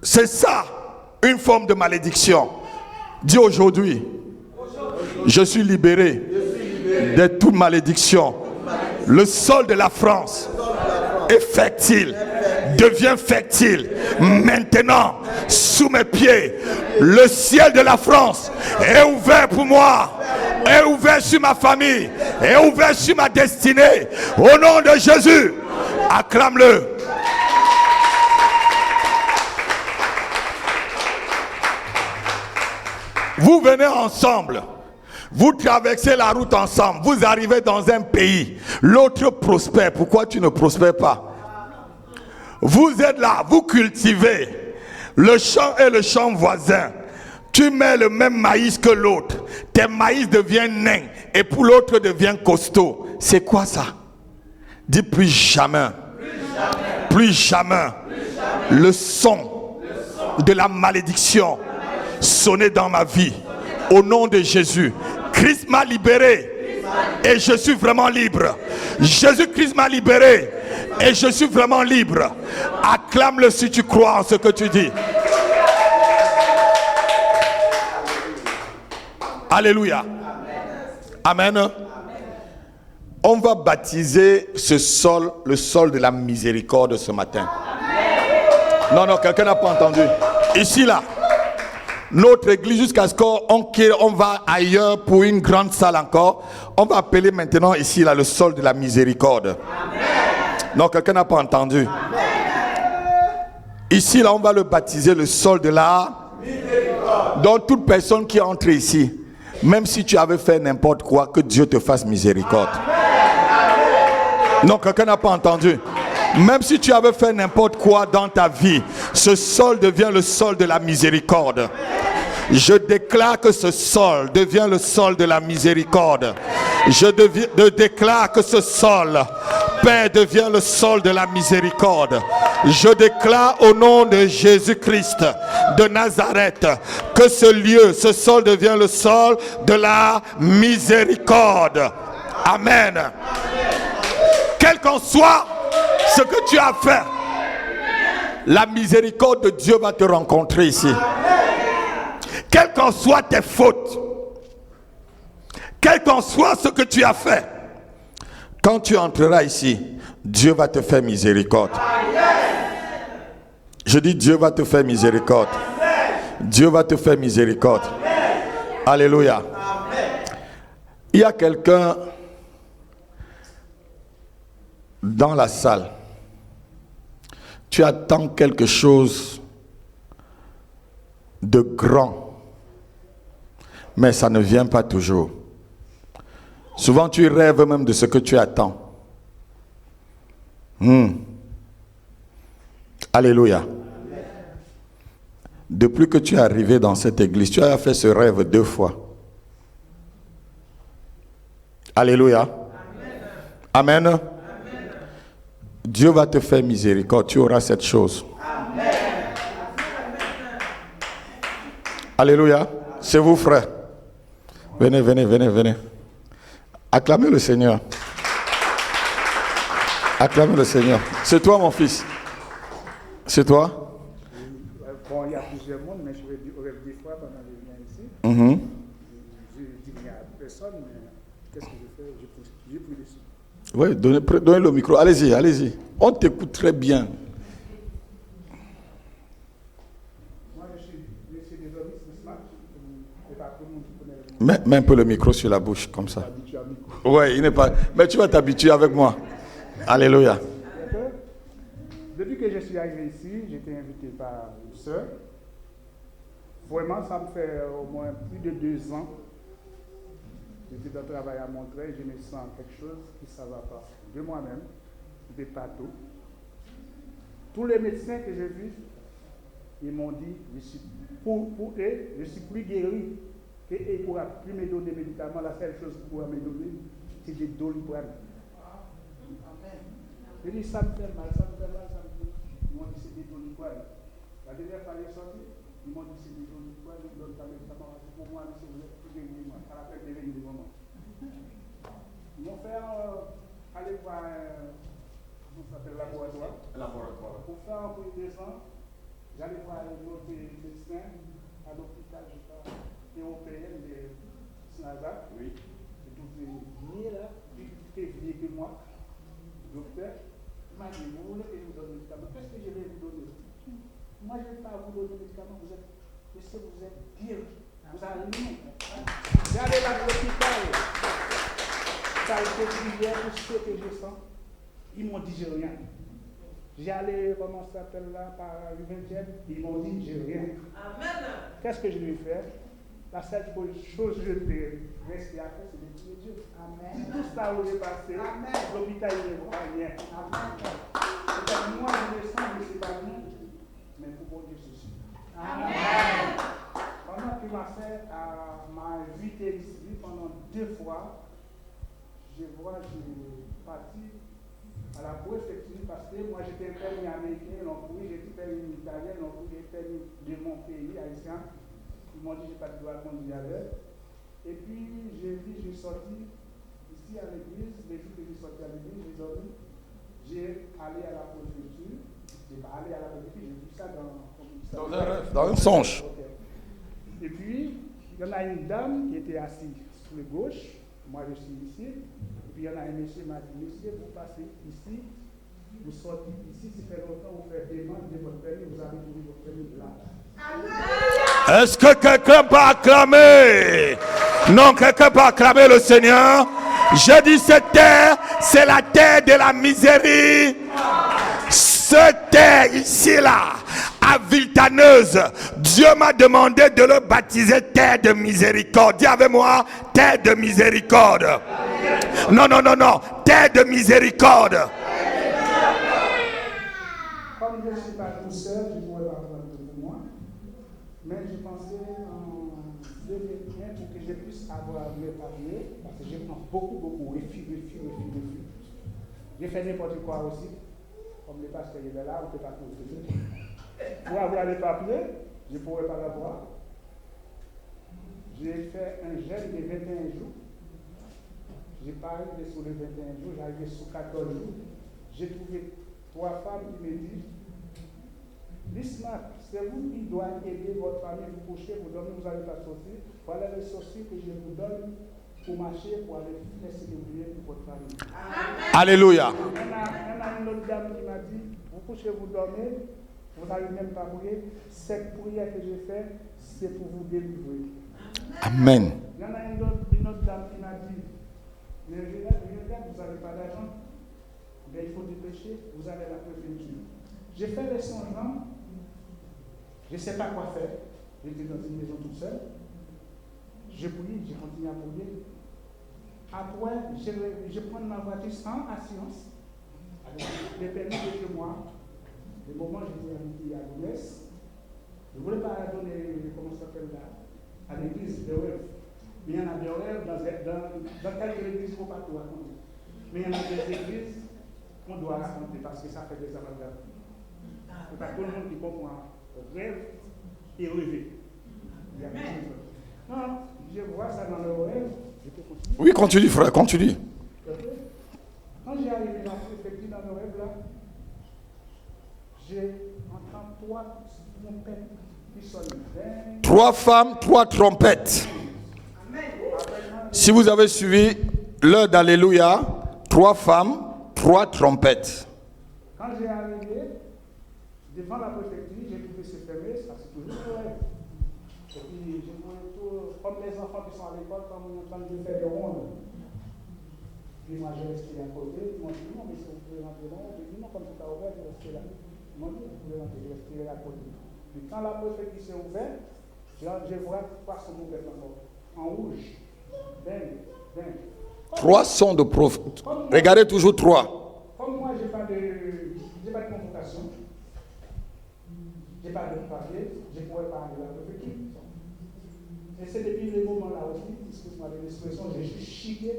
C'est ça, une forme de malédiction. Dis aujourd'hui, je suis libéré de toute malédiction. Le sol de la France est fertile, devient fertile. Maintenant, sous mes pieds, le ciel de la France est ouvert pour moi, est ouvert sur ma famille, est ouvert sur ma destinée. Au nom de Jésus, acclame-le. Vous venez ensemble, vous traversez la route ensemble, vous arrivez dans un pays, l'autre prospère. Pourquoi tu ne prospères pas? Vous êtes là, vous cultivez, Le champ est le champ voisin. Tu mets le même maïs que l'autre. Tes maïs deviennent nains et pour l'autre devient costaud. C'est quoi ça? Dis plus jamais. Plus jamais. Le son de la malédiction sonner dans ma vie. Au nom de Jésus. Christ m'a libéré. Et je suis vraiment libre. Jésus-Christ m'a libéré. Et je suis vraiment libre. Acclame-le si tu crois en ce que tu dis. Alléluia. Amen. On va baptiser ce sol, le sol de la miséricorde ce matin. Non, quelqu'un n'a pas entendu. Ici, là, notre église, jusqu'à ce qu'on va ailleurs pour une grande salle encore, on va appeler maintenant ici, là, le sol de la miséricorde. Non, quelqu'un n'a pas entendu. Ici, là, on va le baptiser le sol de la miséricorde. Donc, toute personne qui entre ici, même si tu avais fait n'importe quoi, que Dieu te fasse miséricorde. Non, quelqu'un n'a pas entendu. Même si tu avais fait n'importe quoi dans ta vie, ce sol devient le sol de la miséricorde. Je déclare que ce sol devient le sol de la miséricorde. Je déclare que ce sol, Père, devient le sol de la miséricorde. Je déclare au nom de Jésus-Christ de Nazareth que ce lieu, ce sol devient le sol de la miséricorde. Amen. Quel qu'en soit ce que tu as fait, la miséricorde de Dieu va te rencontrer ici. Quelles qu'en soient tes fautes, quel qu'en soit ce que tu as fait, quand tu entreras ici, Dieu va te faire miséricorde. Je dis Dieu va te faire miséricorde. Dieu va te faire miséricorde. Alléluia. Il y a quelqu'un dans la salle. Tu attends quelque chose de grand, mais ça ne vient pas toujours. Souvent tu rêves même de ce que tu attends. Alléluia. Depuis que tu es arrivé dans cette église, tu as fait ce rêve 2 fois. Alléluia. Amen. Amen. Dieu va te faire miséricorde. Tu auras cette chose. Amen. Alléluia. C'est vous, frère. Venez. Acclamez le Seigneur. Acclamez le Seigneur. C'est toi, mon fils. C'est toi? Bon, il y a plusieurs mondes, mais je vais dire des fois pendant que je viens ici. Je dis qu'il n'y a personne, mais qu'est-ce que je fais? Je prie dessus. Oui, donnez le micro. Allez-y. On t'écoute très bien. Moi, je suis des hommes, n'est-ce pas? Et pas tout le monde qui connaît le Mets un peu le micro sur la bouche, comme ça. Oui, il n'est pas... Mais tu vas t'habituer avec moi. Alléluia. Depuis que je suis arrivé ici, j'ai été invité par une sœur. Vraiment, ça me fait au moins plus de 2 ans. J'étais dans le travail à Montreuil, je me sens quelque chose qui ne va pas. De moi-même, de partout. Tous les médecins que j'ai vus, ils m'ont dit, pour eux, je suis plus guéri. Et ils ne pourront plus me donner des médicaments. La seule chose qu'ils pourront me donner, c'est des Doliprane. Je dis, ça me fait mal. Ils m'ont dit, c'est des Doliprane. La dernière fois, ils sont sortis, ils m'ont dit, c'est des Doliprane, ils donnent un médicament. Pour moi, c'est plus guéri. À la fin de l'année, du moment. Ils m'ont fait aller voir comment ça s'appelle, laboratoire. Pour faire un peu de sang, j'allais voir notre médecin à l'hôpital européen de Saint-Lazare. Oui. C'est tout vieux là, plus vieux que moi. Docteur, il m'a dit, vous voulez que je vous donne des médicaments? Qu'est-ce que je vais vous donner? Moi, je ne vais pas vous donner des médicaments. Vous êtes guéri. Vous allez nous. J'allais à l'hôpital. Ça a été prière pour ce que je sens. Ils m'ont dit, j'ai rien. J'allais, comment ça s'appelle là, par le 20e. Ils m'ont dit, j'ai rien. Amen. Qu'est-ce que je vais faire? La seule chose que je peux rester à faire, c'est de prier Dieu. Amen. Si tout ça aurait passé, l'hôpital ne voit rien. Amen. Moi, je me sens, je ne sais pas bien, mais pour bon Dieu, c'est sûr. Pendant qu'il m'a fait m'a invité ici pendant 2 fois, j'ai parti à la préfecture parce que moi j'étais permis américain, non plus, j'étais permis italien, non plus, j'ai permis de mon pays haïtien. Ils m'ont dit que je n'ai pas de droit de conduire à l'heure. Et puis j'ai sorti ici à l'église, les jours que j'ai sorti à l'église, j'ai dormi, j'ai allé à la préfecture, j'ai pas allé à la préfecture, j'ai vu ça Dans un songe. Okay. Et puis, il y en a une dame qui était assise sur le gauche, moi je suis ici, et puis il y en a un monsieur qui m'a dit, monsieur, vous passez ici, vous sortez ici, ça fait longtemps, vous faites demande de votre permis, vous avez trouvé votre permis là. Est-ce que quelqu'un peut acclamer? Non, quelqu'un peut acclamer le Seigneur. Je dis cette terre, c'est la terre de la misérie. Cette terre ici-là, à Villetaneuse, Dieu m'a demandé de le baptiser terre de miséricorde. Dis avec moi, terre de miséricorde. Non, terre de miséricorde. Comme je ne suis pas tout seul, je ne pourrais pas prendre pour moi, mais je pensais en 2001 pour que je puisse avoir mes papiers, parce que je prends beaucoup, refus. J'ai fait n'importe quoi aussi, comme les pasteurs étaient là, on ne peut pas tout faire. Pour avoir les papiers, je ne pourrais pas l'avoir. J'ai fait un jeûne de 21 jours. J'ai pas arrivé sur les 21 jours, j'ai arrivé sur 14 jours. J'ai trouvé 3 femmes qui me disent, Lisma, c'est vous qui doit aider votre famille, vous coucher, vous dormir, vous n'allez pas sortir. Voilà les sorties que je vous donne pour marcher, pour aller faire ce que vous voulez pour votre famille. Alléluia. Il y en a une autre dame qui m'a dit, vous couchez, vous dormez, vous n'allez même pas prier. Cette prière que je fais, c'est pour vous délivrer. Amen. Il y en a une autre dame qui m'a dit, mais regarde, vous n'avez pas d'argent, mais il faut dépêcher, vous allez à la préfecture. J'ai fait les songements, je ne sais pas quoi faire. J'étais dans une maison toute seule. J'ai prié, j'ai continué à prier. Après, je prends ma voiture sans assurance, avec les permis de chez moi. Le moment où j'étais invité à Gonesse, je ne voulais pas donner, comment ça s'appelle là, à l'église de Rêve. Mais il y en a des rêves dans quelques églises, il ne faut pas tout raconter. Mais il y en a des églises qu'on doit raconter parce que ça fait des amalgames. C'est pas tout le monde qui comprend rêve et rêver. Non, je vois ça dans le rêve. Je peux continuer. Oui, continue, frère, continue. Quand j'ai arrivé dans la préfecture dans le rêve là, j'ai entendu 3 trompettes qui sonnent. 3 femmes, 3 trompettes. Si vous avez suivi l'heure d'Alléluia, 3 femmes, 3 trompettes. Quand j'ai arrivé devant la préfecture, j'ai trouvé ce fermé, ça c'est toujours le rêve. Et puis j'ai trouvé tout, comme les enfants qui sont à l'école, comme on est en train de faire des rondes. Puis moi j'ai resté à côté, ils m'ont dit non, mais si vous pouvez rentrer là, j'ai dit non, comme c'est pas ouvert, je vais rester là. Ils m'ont dit vous pouvez rentrer, je vais rester à côté. Puis quand la préfecture s'est ouverte, je vois 3 trompettes en rouge. 3 sons de prophète. Regardez toujours 3. Comme moi, je n'ai pas de convocation, je n'ai pas de papier, je ne pourrais pas aller à la préfecture. Et c'est depuis le moment là aussi, excuse-moi de l'expression, j'ai juste chiqué,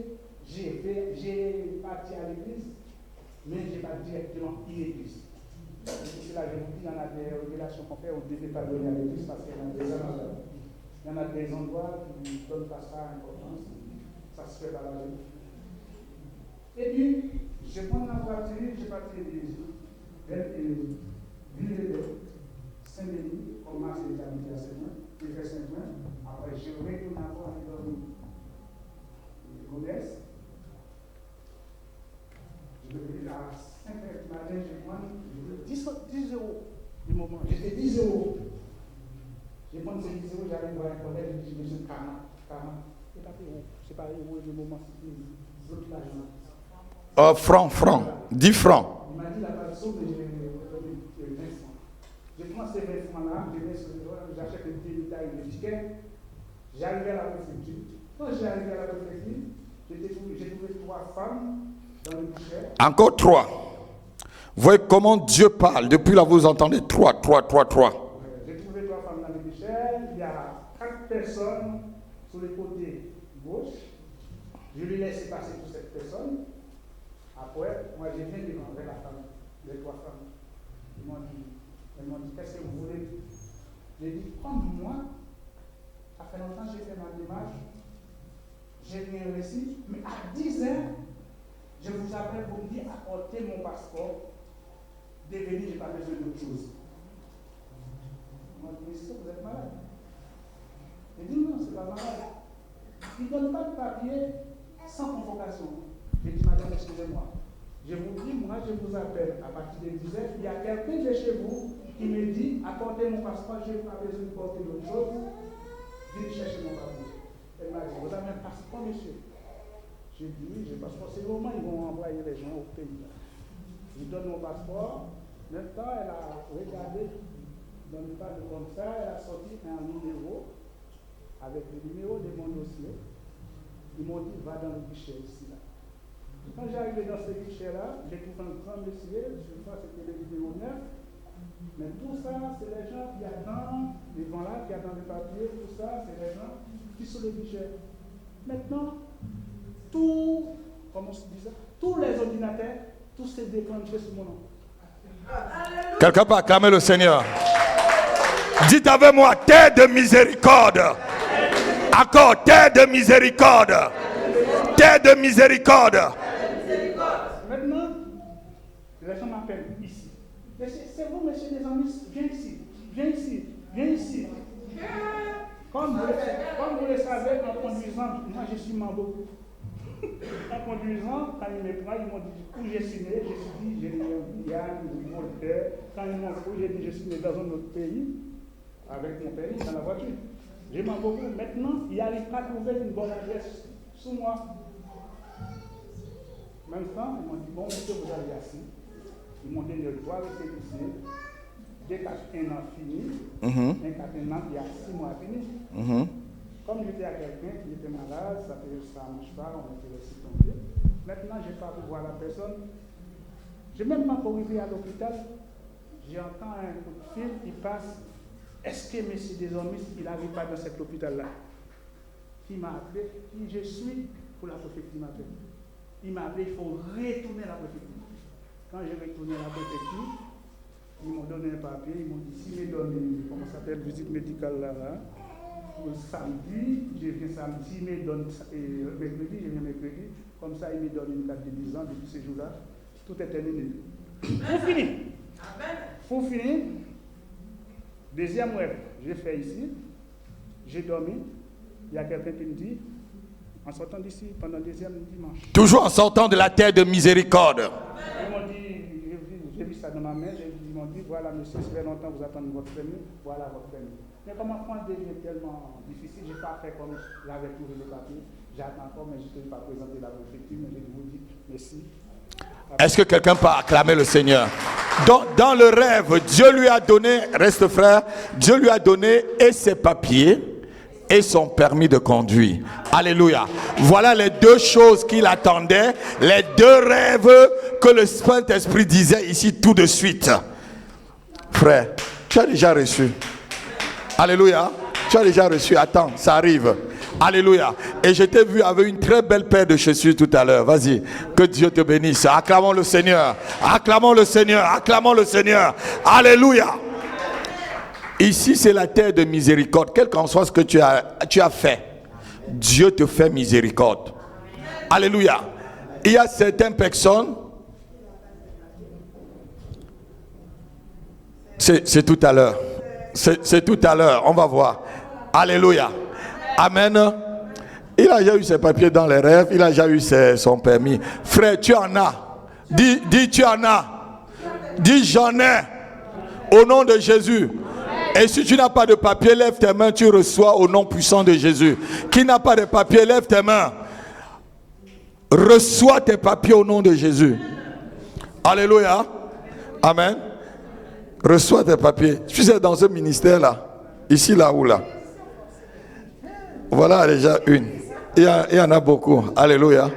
j'ai parti à l'église, mais je n'ai pas directement une église. C'est là que je vous dis, il y en a des révélations qu'on fait, on ne devait pas donner à l'église parce qu'il y en a des endroits. Il y en a des endroits qui ne donnent pas ça importance. Ça se fait dans la vie. Et puis, je prends la voiture, j'ai parti à l'église. Ville-de-Ville, Saint-Denis, comme moi, j'ai habité à Saint-Denis, j'ai fait Saint-Denis. Après, je retourne encore dans Gonesse. Je me dis à 5h du matin, je prends 10 euros du moment. J'étais 10 euros. Je prends ces 10 euros, j'arrive voir un collègue, je dis, monsieur, 40. C'est pas euros du moment, c'est l'autre l'argent. Francs, 10 francs. Il m'a dit la personne, mais j'ai donné 20 francs. Je prends ces 20 francs-là, je mets sur le doigt, j'achète une détail de ticket, j'arrive à la préfecture. Quand j'ai arrivé à la préfecture, j'ai trouvé 3 femmes dans le boucher. Encore 3. Vous voyez comment Dieu parle. Depuis là, vous entendez 3. J'ai trouvé 3 femmes sur le côté gauche. Je lui laisse passer pour cette personne. Après, moi, je viens devant avec la femme, les 3 femmes. Elles m'ont dit, qu'est-ce que vous voulez? J'ai dit, comme moi, ça fait longtemps que j'ai fait ma démarche, j'ai rien reçu, mais à 10 heures, je vous appelle pour me dire, apportez mon passeport, devenez, je n'ai pas besoin d'autre chose. Ils m'ont dit, monsieur, vous êtes malade? J'ai dit, non, c'est pas malade. Ils ne donnent pas de papier sans convocation. J'ai dit, madame, excusez-moi. Je vous dis, moi, je vous appelle à partir de 10 heures. Il y a quelqu'un de chez vous qui me dit, apportez mon passeport, je n'ai pas besoin de porter d'autre chose. Venez chercher mon papier. Elle m'a dit, vous avez un passeport, monsieur? J'ai dit, oui, j'ai un passeport. C'est le moment où ils vont envoyer les gens au pays. Je donne mon passeport. Maintenant, elle a regardé dans le page comme ça, elle a sorti un numéro avec le numéro de mon dossier. Ils m'ont dit, va dans le guichet ici, là. Quand j'arrivais dans ce guichet-là, j'ai trouvé un grand monsieur, je crois que c'était le numéro 9. Mais tout ça, c'est les gens qui attendent, les gens là, qui attendent les papiers, tout ça, c'est les gens qui sont le guichet. Maintenant, tous les ordinateurs, tous s'est déclenché sous mon nom. Quelqu'un peut acclamer le Seigneur. Dites avec moi, terre de miséricorde. Encore, terre de miséricorde. Terre de miséricorde. Maintenant, les gens m'appellent ici. C'est vous, monsieur des amis, viens ici, viens ici, viens ici. Comme vous le savez, en conduisant, moi je suis membre. En conduisant, quand ils me prennent, ils m'ont dit où j'ai signé, je suis dit, j'ai dit Yann, Voltaire. Quand ils m'ont pris, j'ai dit je suis né dans un autre pays, avec mon pays, dans la voiture. J'ai m'en beaucoup. Maintenant, il n'arrive pas à trouver une bonne adresse sous moi. En même temps, ils m'ont dit, bon, monsieur, vous allez assis. Ils m'ont donné le droit de sécurité. Dès qu'un an fini, un an, il y a 6 mois fini. Comme j'étais à quelqu'un qui était malade, ça ne marche pas, on était laissé tomber. Maintenant, je n'ai pas pu voir la personne. Je n'ai même pas arrivé à l'hôpital. J'entends un coup de fil, il passe. Est-ce que M. Desormis, il n'arrive pas dans cet hôpital-là? Qui m'a appelé, qui je suis pour la préfecture, il m'a appelé. Il m'a appelé, il faut retourner à la préfecture. Quand j'ai retourné à la préfecture, ils m'ont donné un papier, ils m'ont dit, si je donne une, comment ça s'appelle, visite médicale là, pour samedi, je viens samedi, s'ils me donnent mercredi, je viens mercredi, comme ça ils me donnent une carte de 10 ans depuis ce jour-là, tout est terminé. Pour finir, pour finir, deuxième rêve, j'ai fait ici, j'ai dormi, il y a quelqu'un qui me dit, en sortant d'ici, pendant le deuxième dimanche. Toujours en sortant de la terre de miséricorde. Ils m'ont dit, j'ai vu ça dans ma main, ils m'ont dit, voilà monsieur, ça fait longtemps que vous attendez votre permis, voilà votre permis. Mais comme en France devient tellement difficile, je n'ai pas fait comme j'avais trouvé le papier, j'attends encore, mais je ne peux pas présenter la préfecture, mais je vous dis merci. Est-ce que quelqu'un peut acclamer le Seigneur? Dans le rêve, Dieu lui a donné, reste frère, Dieu lui a donné et ses papiers et son permis de conduire. Alléluia. Voilà les 2 choses qu'il attendait, les 2 rêves que le Saint-Esprit disait ici tout de suite. Frère, tu as déjà reçu. Alléluia. Tu as déjà reçu. Attends, ça arrive. Alléluia. Et je t'ai vu avec une très belle paire de chaussures tout à l'heure. Vas-y. Que Dieu te bénisse. Acclamons le Seigneur. Acclamons le Seigneur. Acclamons le Seigneur. Alléluia. Ici, c'est la terre de miséricorde. Quel qu'en soit ce que tu as fait, Dieu te fait miséricorde. Alléluia. Il y a certaines personnes, c'est tout à l'heure. C'est tout à l'heure. On va voir. Alléluia. Amen. Il a déjà eu ses papiers dans les rêves. Il a déjà eu son permis. Frère, tu en as. Dis tu en as. Dis j'en ai. Au nom de Jésus. Et si tu n'as pas de papier, lève tes mains, tu reçois au nom puissant de Jésus. Qui n'a pas de papier, lève tes mains. Reçois tes papiers au nom de Jésus. Alléluia. Amen. Reçois tes papiers. Tu sais, dans ce ministère-là, ici, là ou là. Voilà déjà une. Il y en a beaucoup. Alléluia.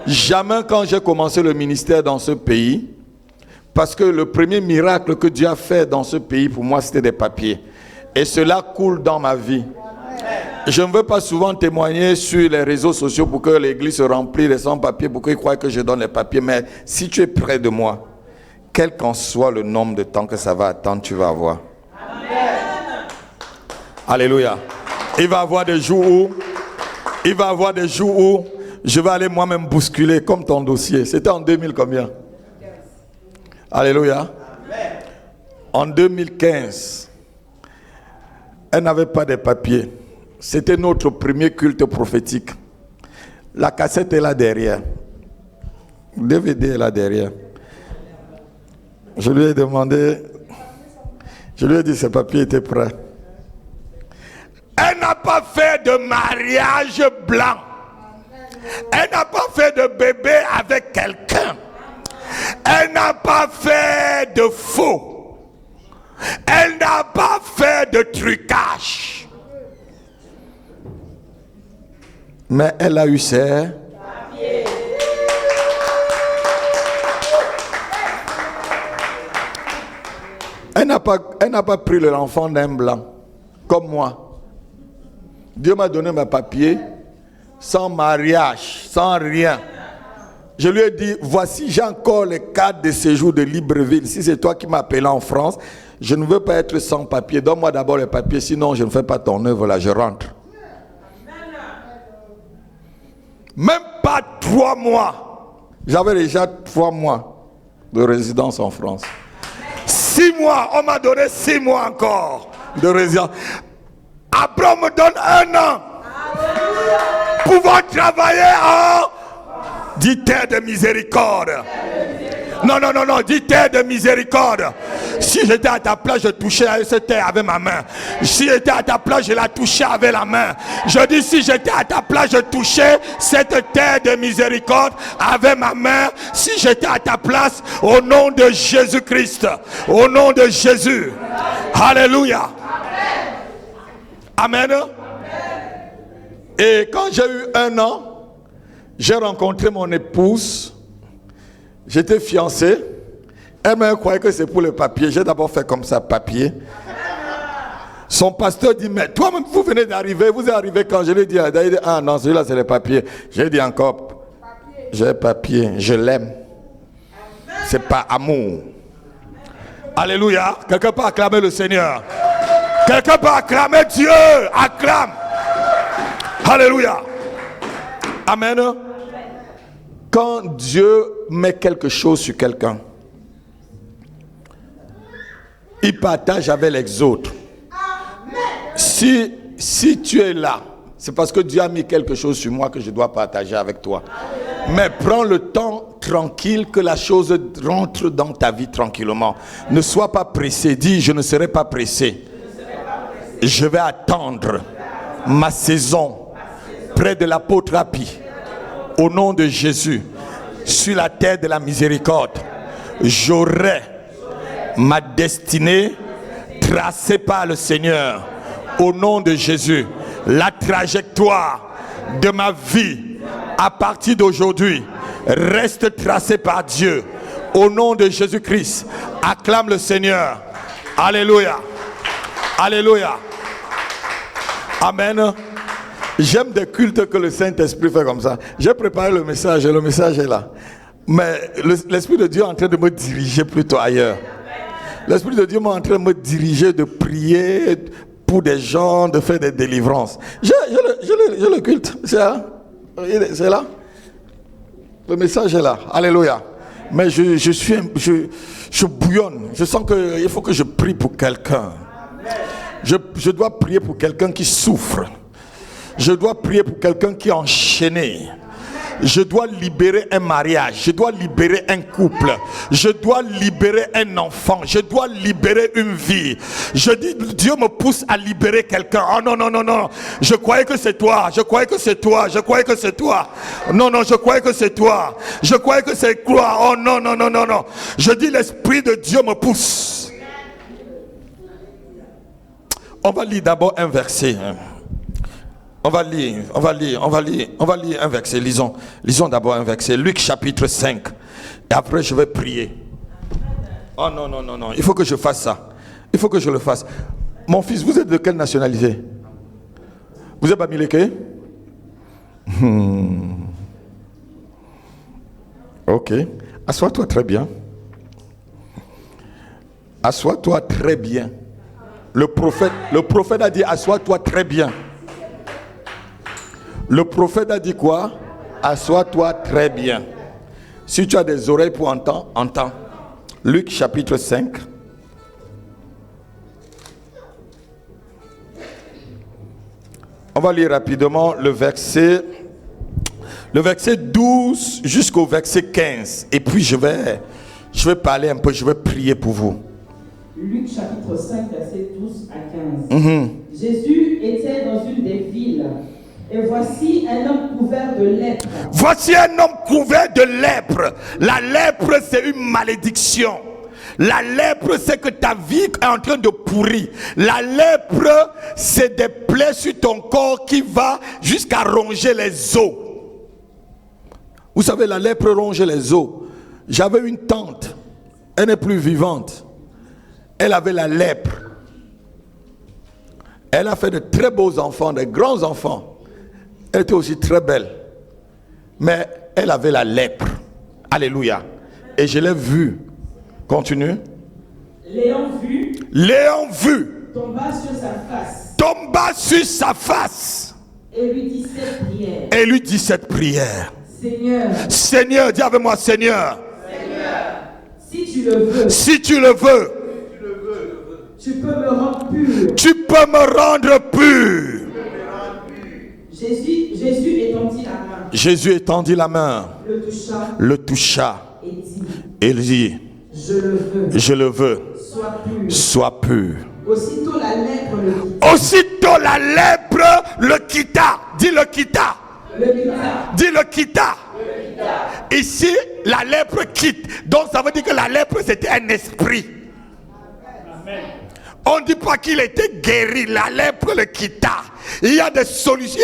Jamais quand j'ai commencé le ministère dans ce pays, parce que le premier miracle que Dieu a fait dans ce pays, pour moi, c'était des papiers. Et cela coule dans ma vie. Je ne veux pas souvent témoigner sur les réseaux sociaux pour que l'église se remplisse de sans-papiers, pour qu'ils croient que je donne les papiers. Mais si tu es près de moi, quel qu'en soit le nombre de temps que ça va attendre, tu vas avoir. Amen. Alléluia. Il va y avoir des jours où je vais aller moi-même bousculer comme ton dossier. C'était en 2000 combien? Alléluia. Amen. En 2015, elle n'avait pas de papiers. C'était notre premier culte prophétique. La cassette est là derrière. Le DVD est là derrière. Je lui ai demandé, je lui ai dit que ses papiers étaient prêts. Elle n'a pas fait de mariage blanc. Elle n'a pas fait de bébé avec quelqu'un. Elle n'a pas fait de faux. Elle n'a pas fait de trucage. Mais elle a eu ses papiers. Elle n'a pas pris l'enfant d'un blanc, comme moi. Dieu m'a donné mes papiers, sans mariage, sans rien. Je lui ai dit, voici, j'ai encore les cartes de séjour de Libreville. Si c'est toi qui m'as appelé en France, je ne veux pas être sans papier. Donne-moi d'abord les papiers, sinon je ne fais pas ton œuvre là, je rentre. Même pas 3 mois. J'avais déjà 3 mois de résidence en France. 6 mois, on m'a donné 6 mois encore de résidence. Après, on me donne 1 an. Pouvoir travailler en dit terre de miséricorde. Non, dis terre de miséricorde. Si j'étais à ta place, je touchais à cette terre avec ma main. Si j'étais à ta place, je la touchais avec la main. Je dis, si j'étais à ta place, je touchais cette terre de miséricorde avec ma main. Si j'étais à ta place, au nom de Jésus-Christ, au nom de Jésus. Alléluia. Amen. Et quand j'ai eu 1 an, j'ai rencontré mon épouse. J'étais fiancé. Elle me croyait que c'est pour le papier. J'ai d'abord fait comme ça, papier. Son pasteur dit, mais toi-même, vous venez d'arriver. Vous êtes arrivé quand? Je lui ai dit, ah non, celui-là, c'est le papier. J'ai dit encore, j'ai papier, je l'aime. C'est pas amour. Alléluia. Quelqu'un peut acclamer le Seigneur. Quelqu'un peut acclamer Dieu. Acclame. Alléluia. Amen. Quand Dieu met quelque chose sur quelqu'un, il partage avec les autres. Si tu es là, c'est parce que Dieu a mis quelque chose sur moi que je dois partager avec toi. Mais prends le temps tranquille que la chose rentre dans ta vie tranquillement. Ne sois pas pressé. Dis, je ne serai pas pressé. Je vais attendre ma saison près de l'apôtre Rapi. Au nom de Jésus, sur la terre de la miséricorde, j'aurai ma destinée tracée par le Seigneur. Au nom de Jésus, la trajectoire de ma vie à partir d'aujourd'hui reste tracée par Dieu. Au nom de Jésus-Christ, acclame le Seigneur. Alléluia. Alléluia. Amen. J'aime des cultes que le Saint-Esprit fait comme ça. J'ai préparé le message et le message est là. Mais l'Esprit de Dieu est en train de me diriger plutôt ailleurs. L'Esprit de Dieu est en train de me diriger, de prier pour des gens, de faire des délivrances. J'ai le culte. C'est là. C'est là. Le message est là. Alléluia. Mais je bouillonne. Je sens qu'il faut que je prie pour quelqu'un. Je dois prier pour quelqu'un qui souffre. Je dois prier pour quelqu'un qui est enchaîné. Je dois libérer un mariage. Je dois libérer un couple. Je dois libérer un enfant. Je dois libérer une vie. Je dis, Dieu me pousse à libérer quelqu'un. Oh non, non, non, non. Je croyais que c'est toi. Je croyais que c'est toi. Je croyais que c'est toi. Non, non, je croyais que c'est toi. Je croyais que c'est toi. Oh non, non, non, non, non. Je dis, l'Esprit de Dieu me pousse. On va lire d'abord un verset. On va lire un verset. Lisons d'abord un verset. Luc chapitre 5. Et après je vais prier. Oh non, non, non, non. Il faut que je fasse ça. Il faut que je le fasse. Mon fils, vous êtes de quelle nationalité? Vous êtes pas mis les quais? Ok. Assois-toi très bien. Assois-toi très bien. Le prophète a dit assois-toi très bien. Le prophète a dit quoi? Assois-toi très bien. Si tu as des oreilles pour entendre, entends. Luc chapitre 5. On va lire rapidement le verset 12 jusqu'au verset 15. Et puis je vais parler un peu, je vais prier pour vous. Luc chapitre 5, verset 12 à 15. Jésus était dans une des villes. Et voici un homme couvert de lèpre. Voici un homme couvert de lèpre. La lèpre, c'est une malédiction. La lèpre, c'est que ta vie est en train de pourrir. La lèpre, c'est des plaies sur ton corps qui va jusqu'à ronger les os. Vous savez, la lèpre ronge les os. J'avais une tante, elle n'est plus vivante. Elle avait la lèpre. Elle a fait de très beaux enfants, de grands enfants. Elle était aussi très belle. Mais elle avait la lèpre. Alléluia. Et je l'ai vue. Continue. L'ayant vu, tomba sur sa face. Et lui dit cette prière. Seigneur, dis avec moi, Seigneur. Si tu le veux, tu peux me rendre pur. Tu peux me rendre pur. Jésus étendit la main. Le toucha. Et dit, je le veux. Sois pur. Aussitôt la lèpre le quitta. Dis le quitta. Dis le quitta. Ici, la lèpre quitte. Donc ça veut dire que la lèpre c'était un esprit. On ne dit pas qu'il était guéri, la lèpre le quitta. Il y a des solutions,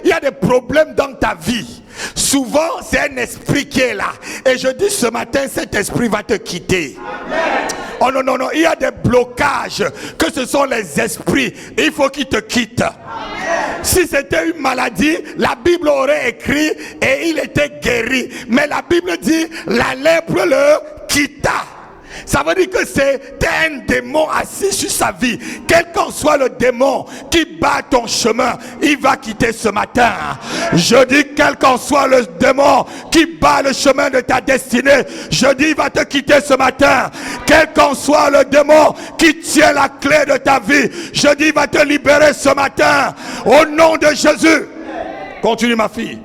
il y a des problèmes dans ta vie. Souvent, c'est un esprit qui est là. Et je dis ce matin, cet esprit va te quitter. Amen. Oh non, il y a des blocages, que ce sont les esprits. Il faut qu'ils te quittent. Amen. Si c'était une maladie, la Bible aurait écrit et il était guéri. Mais la Bible dit, la lèpre le quitta. Ça veut dire que c'est un démon assis sur sa vie. Quel qu'en soit le démon qui bat ton chemin, il va quitter ce matin. Je dis quel qu'en soit le démon qui bat le chemin de ta destinée, je dis il va te quitter ce matin. Quel qu'en soit le démon qui tient la clé de ta vie, je dis il va te libérer ce matin. Au nom de Jésus. Continue ma fille.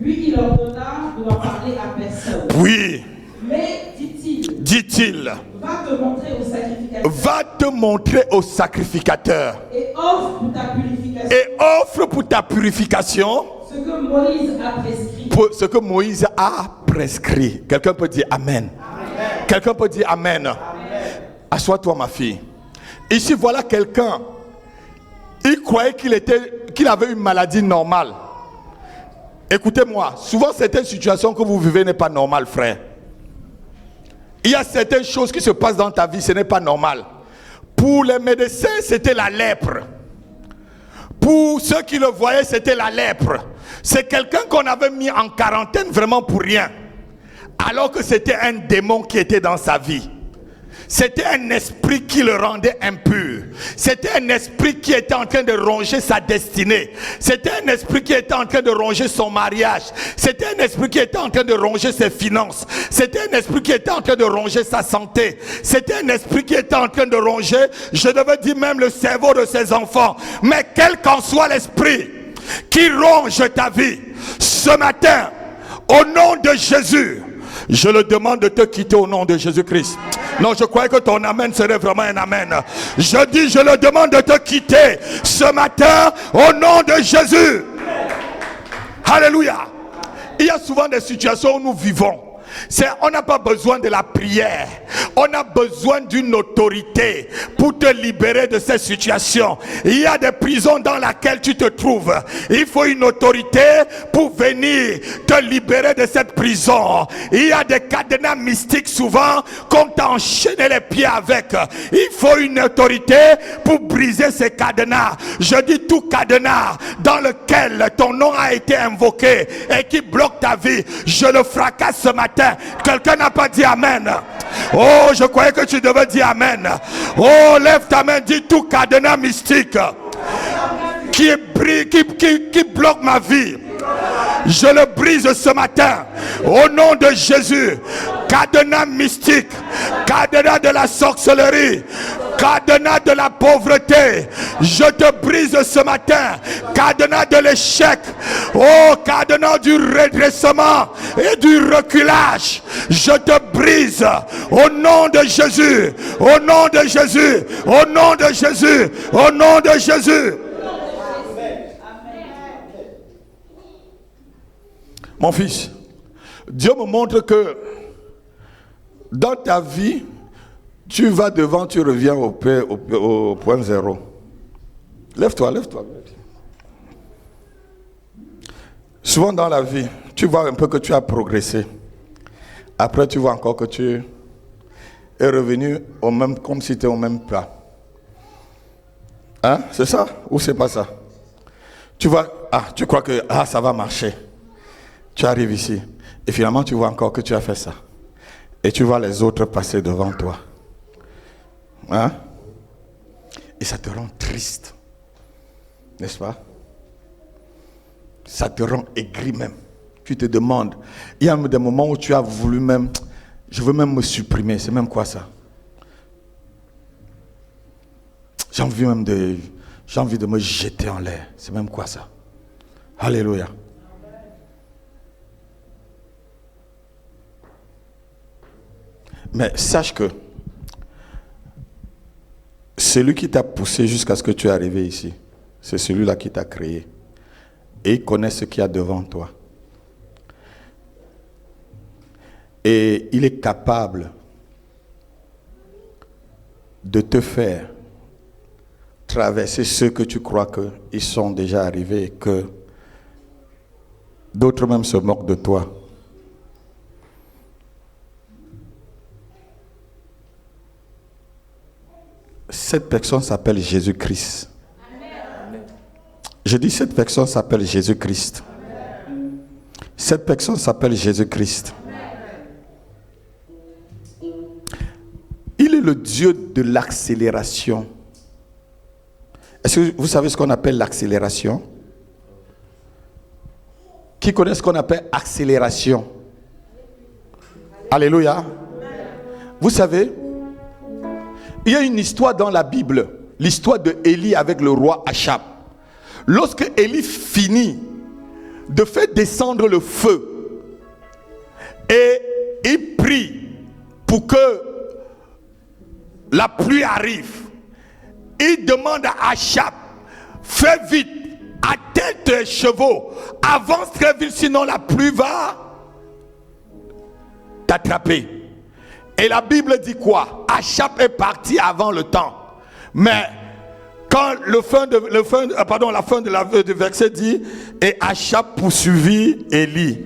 Puis il ordonna de n'en parler à personne. Oui. Mais, dit-il, va te montrer au sacrificateur. Et offre pour ta purification. Ce que Moïse a prescrit. Quelqu'un peut dire Amen. Quelqu'un peut dire Amen. Assois-toi ma fille. Ici voilà quelqu'un. Il croyait qu'il avait une maladie normale. Écoutez-moi, souvent certaines situations que vous vivez n'est pas normale, frère. Il y a certaines choses qui se passent dans ta vie, ce n'est pas normal. Pour les médecins, c'était la lèpre. Pour ceux qui le voyaient, c'était la lèpre. C'est quelqu'un qu'on avait mis en quarantaine vraiment pour rien. Alors que c'était un démon qui était dans sa vie. C'était un esprit qui le rendait impur. C'était un esprit qui était en train de ronger sa destinée. C'était un esprit qui était en train de ronger son mariage. C'était un esprit qui était en train de ronger ses finances. C'était un esprit qui était en train de ronger sa santé. C'était un esprit qui était en train de ronger, je devais dire même le cerveau de ses enfants. Mais quel qu'en soit l'esprit qui ronge ta vie, ce matin, au nom de Jésus, je le demande de te quitter au nom de Jésus-Christ. Non, je croyais que ton amen serait vraiment un amen. Je dis, je le demande de te quitter ce matin au nom de Jésus. Alléluia. Il y a souvent des situations où nous vivons. On n'a pas besoin de la prière. On a besoin d'une autorité pour te libérer de cette situation. Il y a des prisons dans lesquelles tu te trouves. Il faut une autorité pour venir te libérer de cette prison. Il y a des cadenas mystiques souvent qu'on t'a enchaîné les pieds avec. Il faut une autorité pour briser ces cadenas. Je dis tout cadenas dans lequel ton nom a été invoqué et qui bloque ta vie, je le fracasse ce matin. Quelqu'un n'a pas dit amen. Oh, je croyais que tu devais dire amen. Oh, lève ta main, dis tout cadenas mystique qui bloque ma vie. Je le brise ce matin au nom de Jésus. Cadenas mystique, cadenas de la sorcellerie, cadenas de la pauvreté, je te brise ce matin. Cadenas de l'échec, oh cadenas du redressement et du reculage, je te brise au nom de Jésus, au nom de Jésus, au nom de Jésus, au nom de Jésus. Mon fils, Dieu me montre que dans ta vie, tu vas devant, tu reviens au point zéro. Lève-toi, lève-toi. Souvent dans la vie, tu vois un peu que tu as progressé. Après, tu vois encore que tu es revenu au même, comme si tu étais au même plat. Hein? C'est ça? Ou c'est pas ça? Tu vois, tu crois que ça va marcher. Tu arrives ici et finalement tu vois encore que tu as fait ça. Et tu vois les autres passer devant toi. Hein? Et ça te rend triste. N'est-ce pas? Ça te rend aigri même. Tu te demandes. Il y a des moments où tu as voulu même, je veux même me supprimer. C'est même quoi ça? J'ai envie de me jeter en l'air. C'est même quoi ça? Alléluia. Mais sache que celui qui t'a poussé jusqu'à ce que tu es arrivé ici, c'est celui-là qui t'a créé. Et il connaît ce qu'il y a devant toi. Et il est capable de te faire traverser ceux que tu crois qu'ils sont déjà arrivés et que d'autres même se moquent de toi. Cette personne s'appelle Jésus-Christ. Je dis cette personne s'appelle Jésus-Christ. Cette personne s'appelle Jésus-Christ. Il est le Dieu de l'accélération. Est-ce que vous savez ce qu'on appelle l'accélération? Qui connaît ce qu'on appelle accélération? Alléluia. Vous savez, il y a une histoire dans la Bible, l'histoire de Élie avec le roi Achab. Lorsque Élie finit de faire descendre le feu et il prie pour que la pluie arrive, il demande à Achab, fais vite, attelle tes chevaux, avance très vite, sinon la pluie va t'attraper. Et la Bible dit quoi? Achab est parti avant le temps. Mais quand la fin du verset dit, et Achab poursuivit Élie.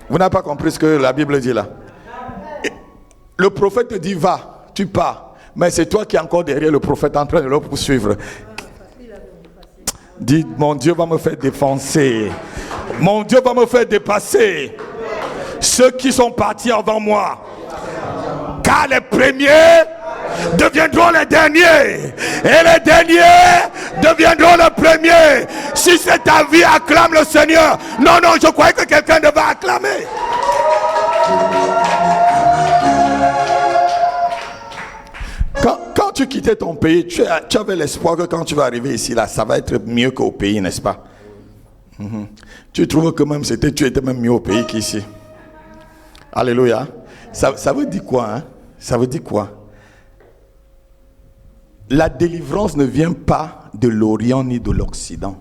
Vous n'avez pas compris ce que la Bible dit là? Et le prophète te dit, va, tu pars. Mais c'est toi qui es encore derrière le prophète en train de le poursuivre. Dis, mon Dieu va me faire défoncer. Mon Dieu va me faire dépasser ceux qui sont partis avant moi. Car les premiers deviendront les derniers. Et les derniers deviendront les premiers. Si c'est ta vie, acclame le Seigneur. Non, je croyais que quelqu'un devait acclamer. Quand tu quittais ton pays, tu avais l'espoir que quand tu vas arriver ici, là, ça va être mieux qu'au pays, n'est-ce pas? Tu trouves que même tu étais même mieux au pays qu'ici. Alléluia. Ça veut dire quoi, hein? Ça veut dire quoi? La délivrance ne vient pas de l'Orient ni de l'Occident.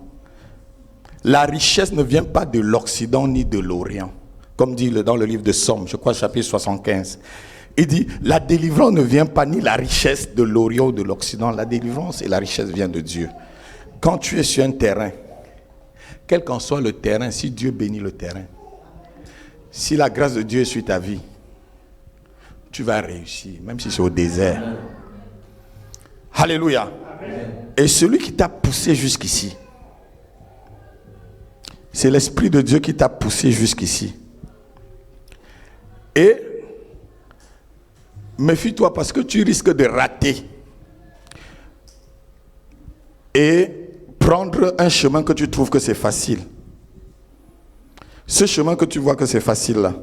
La richesse ne vient pas de l'Occident ni de l'Orient. comme dit dans le livre de Somme, je crois chapitre 75. Il dit, la délivrance ne vient pas ni la richesse de l'Orient ou de l'Occident. La délivrance et la richesse viennent de Dieu. Quand tu es sur un terrain, quel qu'en soit le terrain, si Dieu bénit le terrain, si la grâce de Dieu est sur ta vie, tu vas réussir, même si c'est au désert. Alléluia. Amen. Et celui qui t'a poussé jusqu'ici, c'est l'Esprit de Dieu qui t'a poussé jusqu'ici. Et méfie-toi parce que tu risques de rater et prendre un chemin que tu trouves que c'est facile. Ce chemin que tu vois que c'est facile là,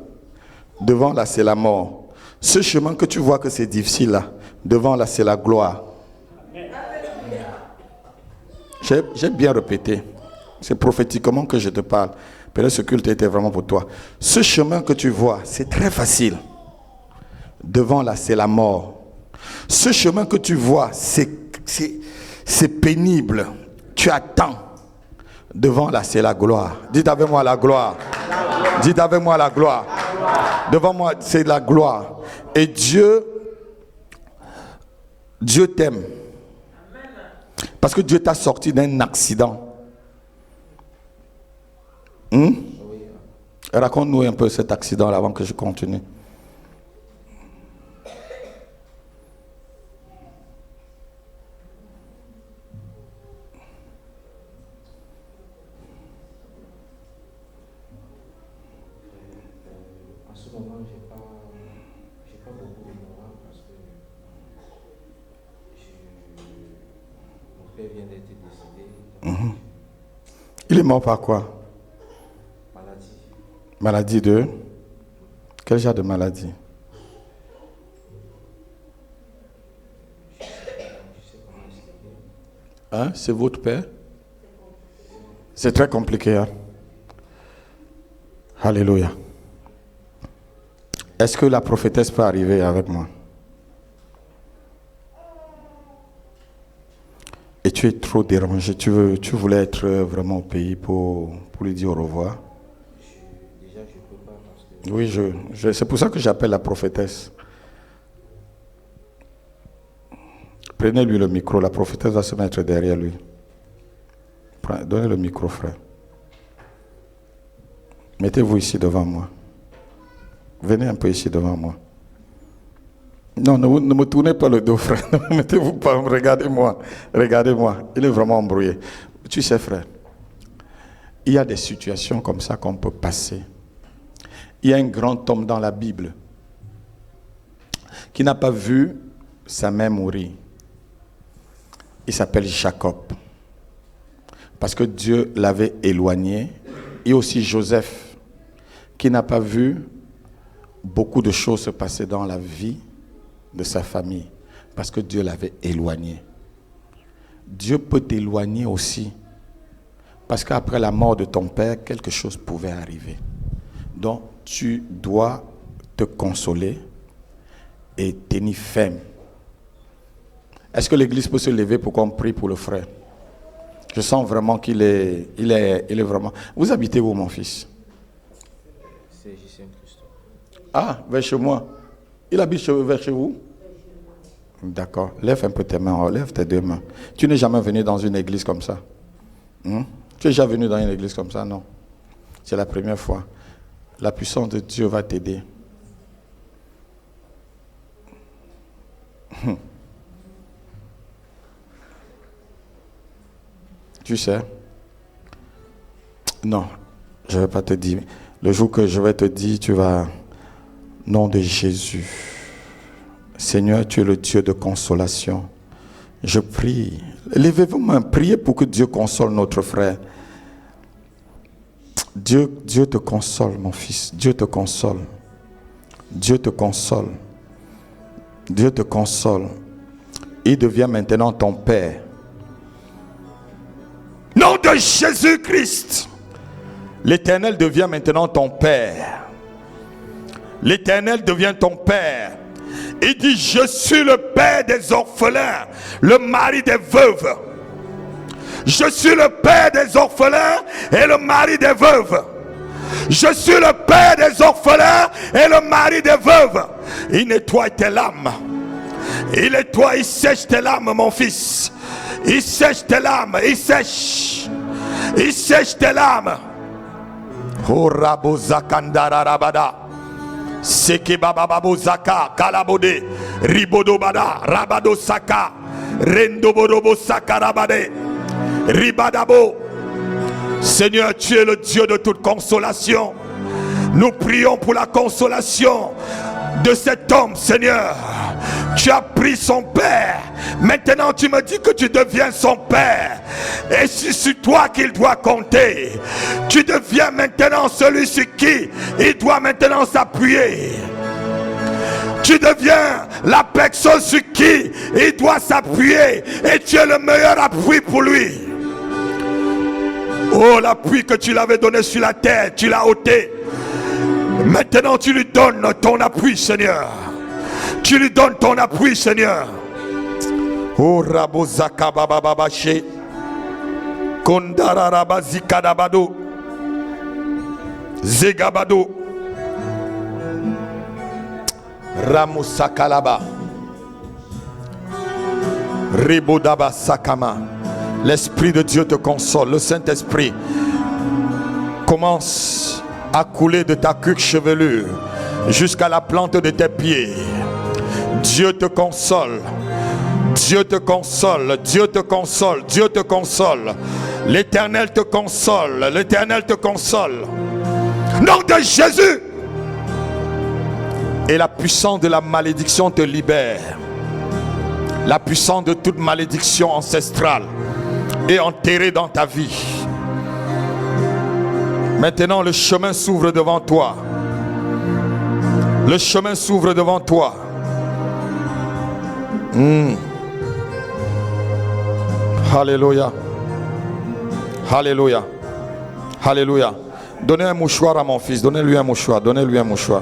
devant là c'est la mort. Ce chemin que tu vois que c'est difficile là, devant là c'est la gloire. J'ai bien répété. C'est prophétiquement que je te parle. Peut-être ce culte était vraiment pour toi. Ce chemin que tu vois, c'est très facile. Devant là, c'est la mort. Ce chemin que tu vois, c'est pénible. Tu attends. Devant là, c'est la gloire. Dites avec moi la gloire. Dites avec moi la gloire. Devant moi, c'est la gloire. Et Dieu t'aime. Parce que Dieu t'a sorti d'un accident. Raconte-nous un peu cet accident-là avant que je continue. En ce moment, j'ai pas beaucoup de mémoire parce que mon père vient d'être décédé. Il est mort par quoi? Maladie de? Quel genre de maladie? Hein? C'est votre père? C'est très compliqué. Hein? Alléluia. Est-ce que la prophétesse peut arriver avec moi? Et tu es trop dérangé. Tu voulais être vraiment au pays pour lui dire au revoir? Oui, c'est pour ça que j'appelle la prophétesse. Prenez-lui le micro, la prophétesse va se mettre derrière lui. Donnez le micro, frère. Mettez-vous ici devant moi. Venez un peu ici devant moi. Non, ne me tournez pas le dos, frère. Ne mettez-vous pas, regardez-moi. Regardez-moi, il est vraiment embrouillé. Tu sais, frère, il y a des situations comme ça qu'on peut passer. Il y a un grand homme dans la Bible qui n'a pas vu sa mère mourir. Il s'appelle Jacob. Parce que Dieu l'avait éloigné. Et aussi Joseph, qui n'a pas vu beaucoup de choses se passer dans la vie de sa famille. Parce que Dieu l'avait éloigné. Dieu peut t'éloigner aussi. Parce qu'après la mort de ton père, quelque chose pouvait arriver. Donc, tu dois te consoler et tenir ferme. Est-ce que l'église peut se lever pour qu'on prie pour le frère? Je sens vraiment qu'il est vraiment... Vous habitez où, mon fils? C'est J.C. Christo. Ah, vers chez moi. Il habite vers chez vous? D'accord. Lève un peu tes mains, lève tes deux mains. Tu n'es jamais venu dans une église comme ça? Tu es déjà venu dans une église comme ça? Non. C'est la première fois. La puissance de Dieu va t'aider. Tu sais? Non, je ne vais pas te dire. Le jour que je vais te dire, tu vas... Nom de Jésus. Seigneur, tu es le Dieu de consolation. Je prie. Levez-vous main, priez pour que Dieu console notre frère. Dieu te console, mon fils. Dieu te console. Dieu te console. Dieu te console. Il devient maintenant ton Père. Nom de Jésus-Christ. L'Éternel devient maintenant ton Père. L'Éternel devient ton Père. Il dit, je suis le Père des orphelins, le mari des veuves. Je suis le Père des orphelins et le mari des veuves. Je suis le père des orphelins et le mari des veuves. Il nettoie tes larmes. Il nettoie, il sèche tes larmes, mon fils. Il sèche tes larmes, il sèche. Il sèche tes larmes. Oh Rabo Zakandara Rabada. Seke Baba Babo Zaka, Kalabode, Ribodo Bada, Rabado Saka, Rendo Borobo Saka Rabade, Ribadabo. Seigneur, tu es le Dieu de toute consolation. Nous prions pour la consolation de cet homme, Seigneur. Tu as pris son père. Maintenant, tu me dis que tu deviens son père. Et c'est sur toi qu'il doit compter. Tu deviens maintenant celui sur qui il doit maintenant s'appuyer. Tu deviens la personne sur qui il doit s'appuyer. Et tu es le meilleur appui pour lui. Oh, l'appui que tu l'avais donné sur la terre, tu l'as ôté. Maintenant, tu lui donnes ton appui, Seigneur. Tu lui donnes ton appui, Seigneur. Oh, Rabozaka Babababaché. Kondara Rabazika Dabado. Zegabado. Ramusakalaba. Rebodaba Sakama. L'Esprit de Dieu te console. Le Saint-Esprit commence à couler de ta queue chevelure jusqu'à la plante de tes pieds. Dieu te console. Dieu te console. Dieu te console. Dieu te console. L'Éternel te console. L'Éternel te console. Nom de Jésus. Et la puissance de la malédiction te libère. La puissance de toute malédiction ancestrale est enterrée dans ta vie. Maintenant, le chemin s'ouvre devant toi. Le chemin s'ouvre devant toi. Alléluia. Alléluia. Alléluia. Donnez un mouchoir à mon fils. Donnez-lui un mouchoir. Donnez-lui un mouchoir.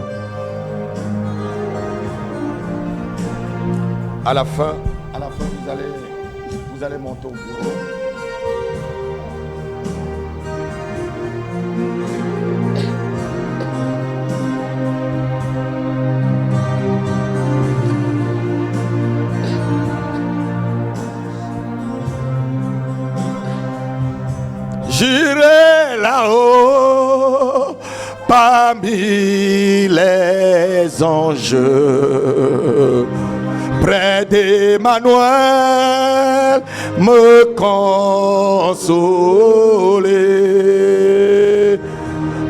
À la fin, vous allez monter au bureau. J'irai là-haut parmi les anges, près d'Emmanuel, me consoler.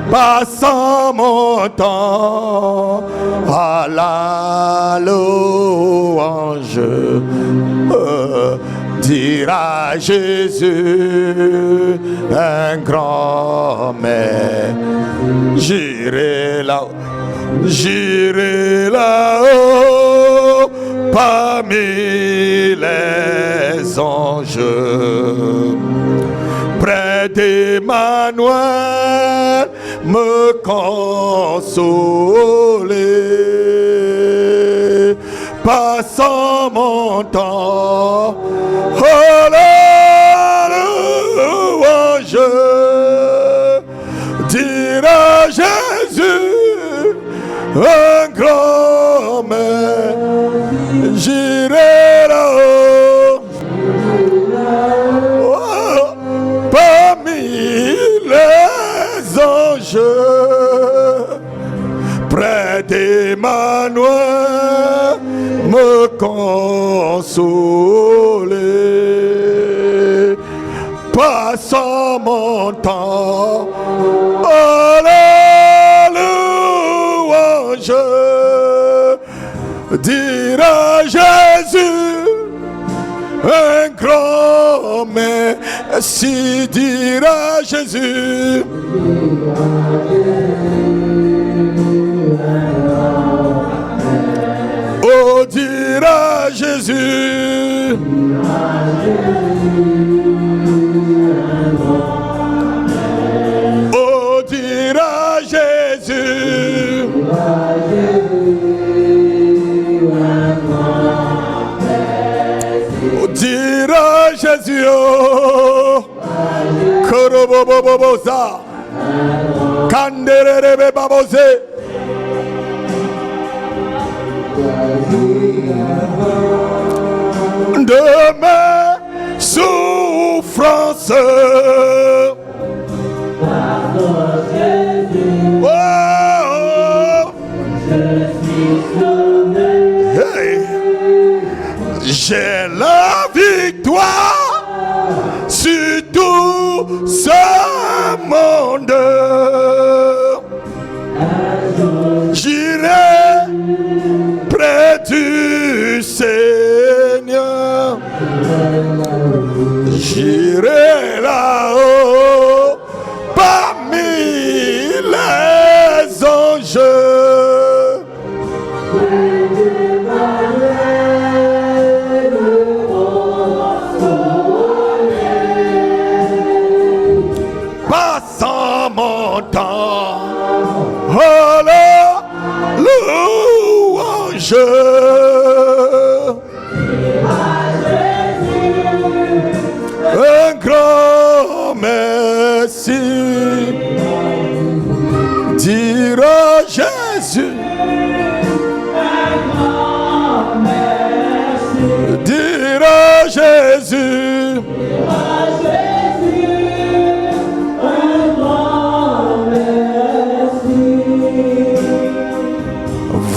Passant mon temps à la louange, dire à Jésus un grand mais. J'irai là-haut parmi les anges, près d'Emmanuel, me consoler. Passant mon temps à la louange, dire à Jésus un grand mais. J'irai là-haut parmi les anges, près d'Emmanuel, me consoler. Passant mon temps à la louange, dire à Jésus un grand merci, dire à Jésus. Oh, dire à Jésus. Oh, dire à Jésus. Oh, dire à Jésus. Oh, Koroboboboboza. Kanderebe babose. De mes souffrances. Oh, hey. J'ai la victoire sur tout ce monde. J'irai près du Seigneur. J'irai là-haut parmi les anges. Passant mon temps, oh la louange. Un grand merci. Dire à Jésus. Dire à Jésus.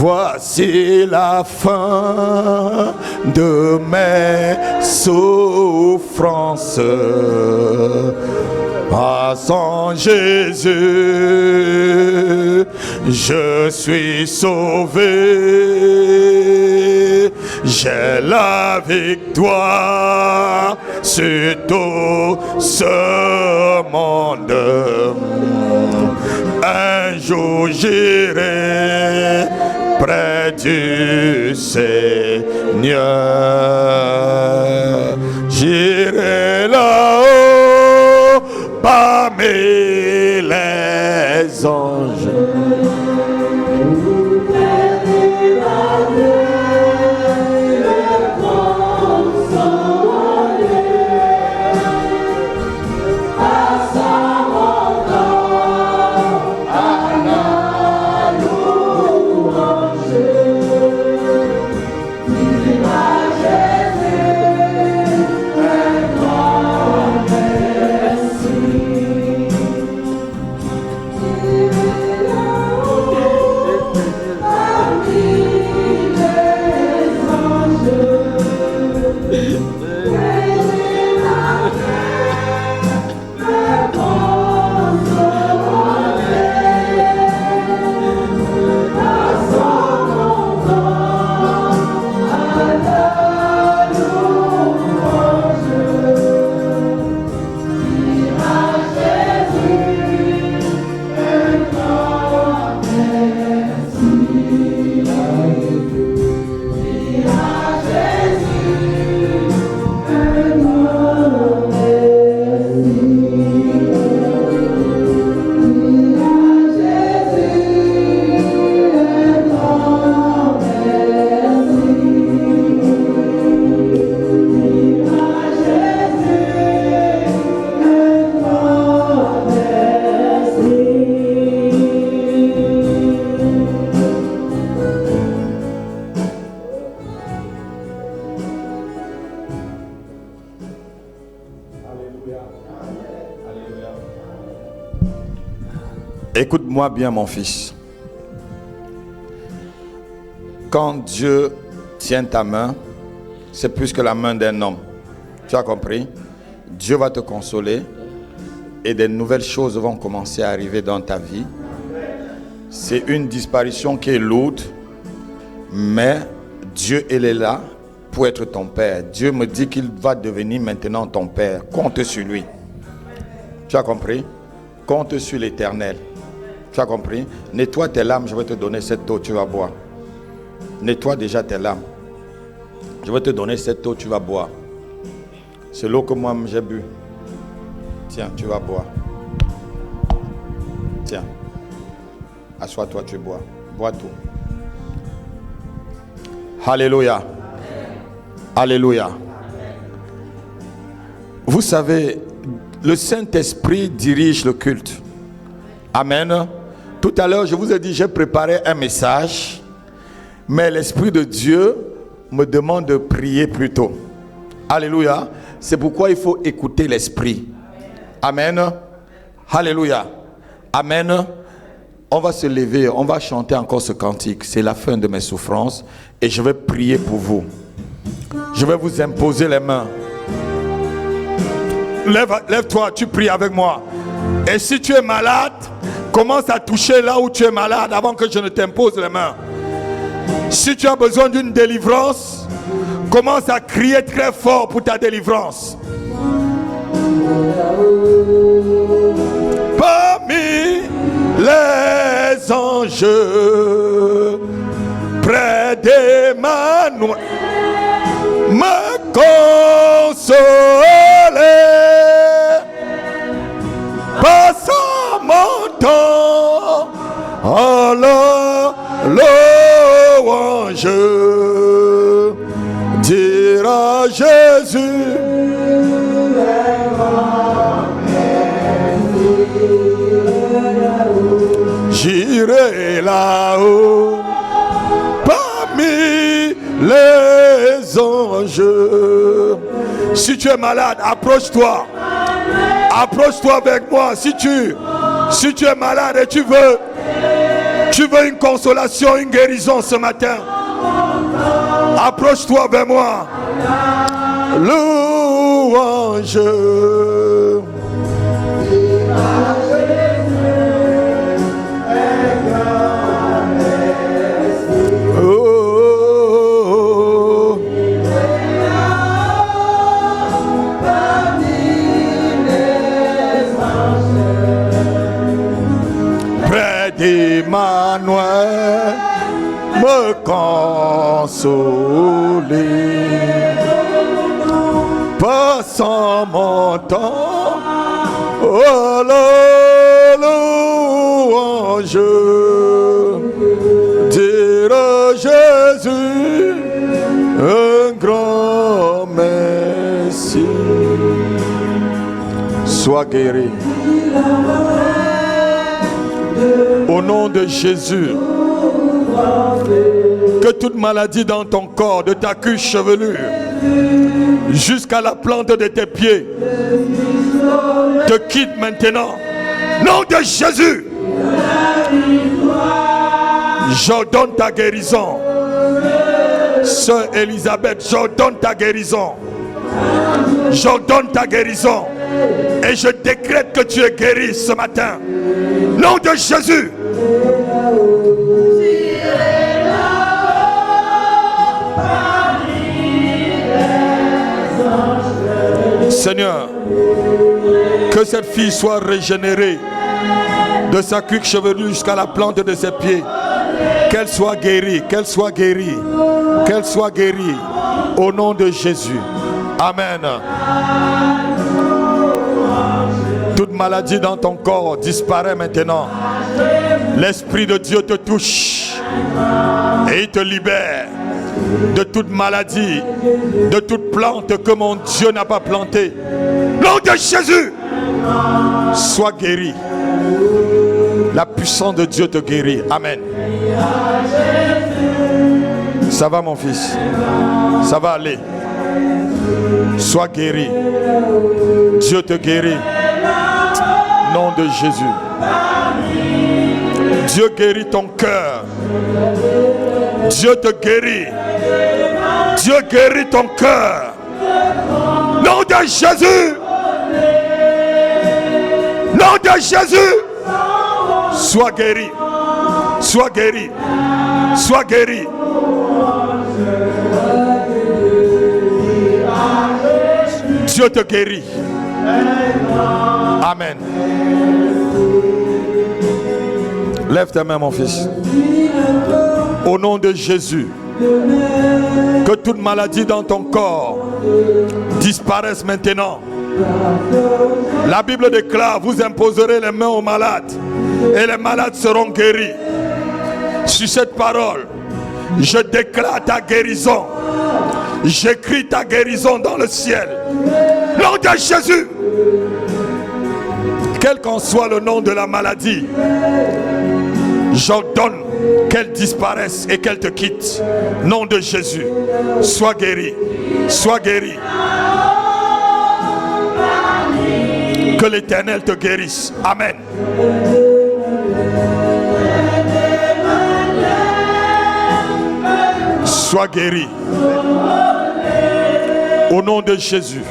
Voici la fin de mes souffrances. Passant Jésus, je suis sauvé. J'ai la victoire sur tout ce monde. Un jour j'irai près du Seigneur. J'irai là-haut parmi les anges. Écoute-moi bien, mon fils. Quand Dieu tient ta main, c'est plus que la main d'un homme. Tu as compris? Dieu va te consoler et des nouvelles choses vont commencer à arriver dans ta vie. C'est une disparition qui est lourde, mais Dieu, il est là pour être ton père. Dieu me dit qu'il va devenir maintenant ton père. Compte sur lui. Tu as compris? Compte sur l'Éternel. Tu as compris? Nettoie tes larmes, je vais te donner cette eau, tu vas boire. Nettoie déjà tes larmes. Je vais te donner cette eau, tu vas boire. C'est l'eau que moi j'ai bu. Tiens, tu vas boire. Tiens. Assois-toi, tu bois. Bois tout. Alléluia. Alléluia. Vous savez, le Saint-Esprit dirige le culte. Amen. Tout à l'heure, je vous ai dit, j'ai préparé un message, mais l'Esprit de Dieu me demande de prier plutôt. Alléluia. C'est pourquoi il faut écouter l'Esprit. Amen. Alléluia. Amen. On va se lever, on va chanter encore ce cantique. C'est la fin de mes souffrances et je vais prier pour vous. Je vais vous imposer les mains. Lève-toi, tu pries avec moi. Et si tu es malade, commence à toucher là où tu es malade avant que je ne t'impose les mains. Si tu as besoin d'une délivrance, commence à crier très fort pour ta délivrance. Parmi les anges, près d'Emmanuel, me consoler, passant mon temps en la louange, dire à Jésus, j'irai là-haut parmi les anges. Si tu es malade, approche-toi. Approche-toi avec moi. Si tu es malade et tu veux une consolation, une guérison ce matin, approche-toi vers moi. Louange. Emmanuel me consoler, passant mon temps, oh la louange, dire à Jésus un grand merci. Sois guéri. Au nom de Jésus, que toute maladie dans ton corps, de ta queue chevelue jusqu'à la plante de tes pieds, te quitte maintenant. Nom de Jésus, j'ordonne ta guérison. Sœur Elisabeth, j'ordonne ta guérison. J'ordonne ta guérison. Et je décrète que tu es guéri ce matin. Nom de Jésus. Seigneur, que cette fille soit régénérée de sa cuque chevelue jusqu'à la plante de ses pieds. Qu'elle soit guérie, qu'elle soit guérie, qu'elle soit guérie. Au nom de Jésus. Amen. Toute maladie dans ton corps disparaît maintenant. L'Esprit de Dieu te touche et il te libère de toute maladie, de toute plante que mon Dieu n'a pas plantée. Nom de Jésus, sois guéri. La puissance de Dieu te guérit. Amen. Ça va mon fils, ça va aller. Sois guéri. Dieu te guérit. Nom de Jésus. Dieu guérit ton cœur. Dieu te guérit. Dieu guérit ton cœur. Nom de Jésus. Nom de Jésus. Sois guéri. Sois guéri. Sois guéri. Dieu te guérit. Amen. Lève tes mains, mon fils. Au nom de Jésus, que toute maladie dans ton corps disparaisse maintenant. La Bible déclare, vous imposerez les mains aux malades et les malades seront guéris. Sur cette parole, je déclare ta guérison. J'écris ta guérison dans le ciel. Nom de Jésus. Quel qu'en soit le nom de la maladie, j'ordonne qu'elle disparaisse et qu'elle te quitte. Nom de Jésus, sois guéri, sois guéri. Que l'Éternel te guérisse. Amen. Sois guéri. Au nom de Jésus.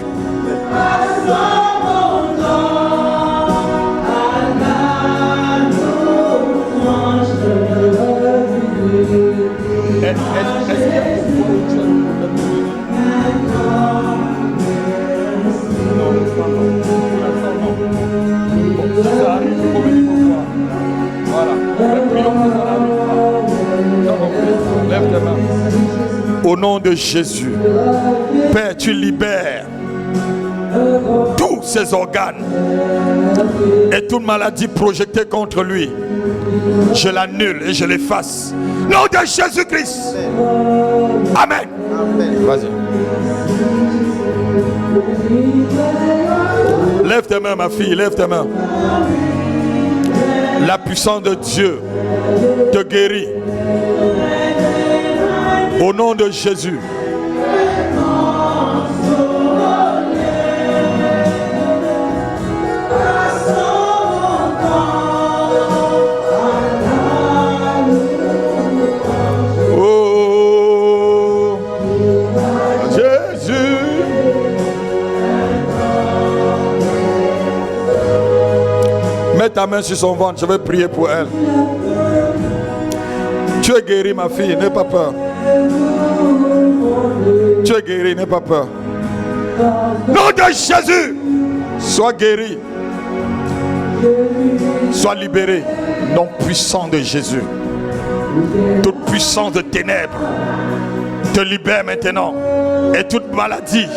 Au nom de Jésus, Père, tu libères tous ses organes et toute maladie projetée contre lui. Je l'annule et je l'efface. Nom de Jésus-Christ. Amen. Vas-y. Lève tes mains, ma fille, lève tes mains. La puissance de Dieu te guérit. Au nom de Jésus. Oh, Jésus. Mets ta main sur son ventre, je vais prier pour elle. Tu es guérie, ma fille, n'aie pas peur. Tu es guéri, n'aie pas peur. Nom de Jésus, sois guéri. Sois libéré. Nom puissant de Jésus. Toute puissance de ténèbres te libère maintenant. Et toute maladie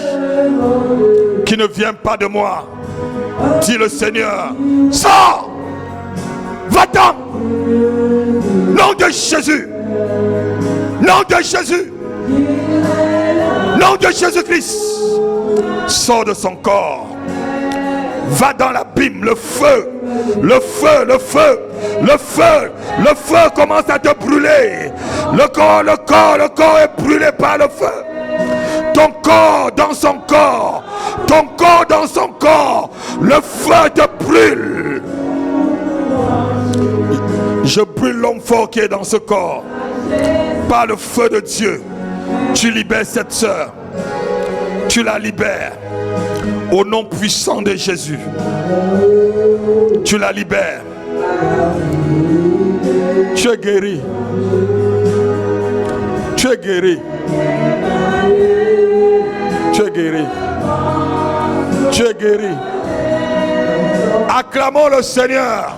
qui ne vient pas de moi, dit le Seigneur, sors, va-t'en. Nom de Jésus. Nom de Jésus. Nom de Jésus-Christ. Sors de son corps. Va dans l'abîme. Le feu. Le feu. Le feu. Le feu. Le feu commence à te brûler. Le corps est brûlé par le feu. Ton corps dans son corps. Ton corps dans son corps. Le feu te brûle. Je brûle l'homme fort qui est dans ce corps. Par le feu de Dieu. Tu libères cette sœur. Tu la libères. Au nom puissant de Jésus. Tu la libères. Tu es guéri. Tu es guéri. Tu es guéri. Tu es guéri. Acclamons le Seigneur.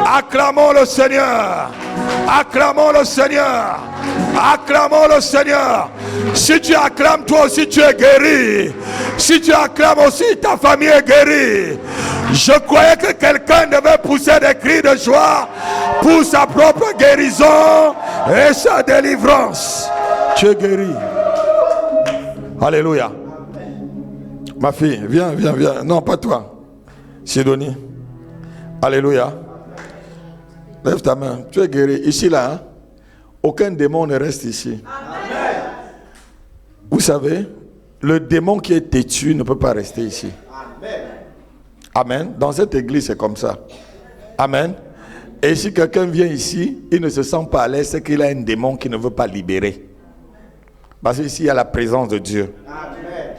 Acclamons le Seigneur. Acclamons le Seigneur. Acclamons le Seigneur. Si tu acclames, toi aussi tu es guéri. Si tu acclames aussi, ta famille est guérie. Je croyais que quelqu'un devait pousser des cris de joie pour sa propre guérison et sa délivrance. Tu es guéri. Alléluia. Ma fille, viens. Non, pas toi. Sidonie. Alléluia. Lève ta main. Tu es guéri. Ici, là, hein? Aucun démon ne reste ici. Amen. Vous savez, le démon qui est têtu ne peut pas rester ici. Amen. Amen. Dans cette église, c'est comme ça. Amen. Et si quelqu'un vient ici, il ne se sent pas à l'aise, c'est qu'il a un démon qui ne veut pas libérer. Parce qu'ici, il y a la présence de Dieu. Amen.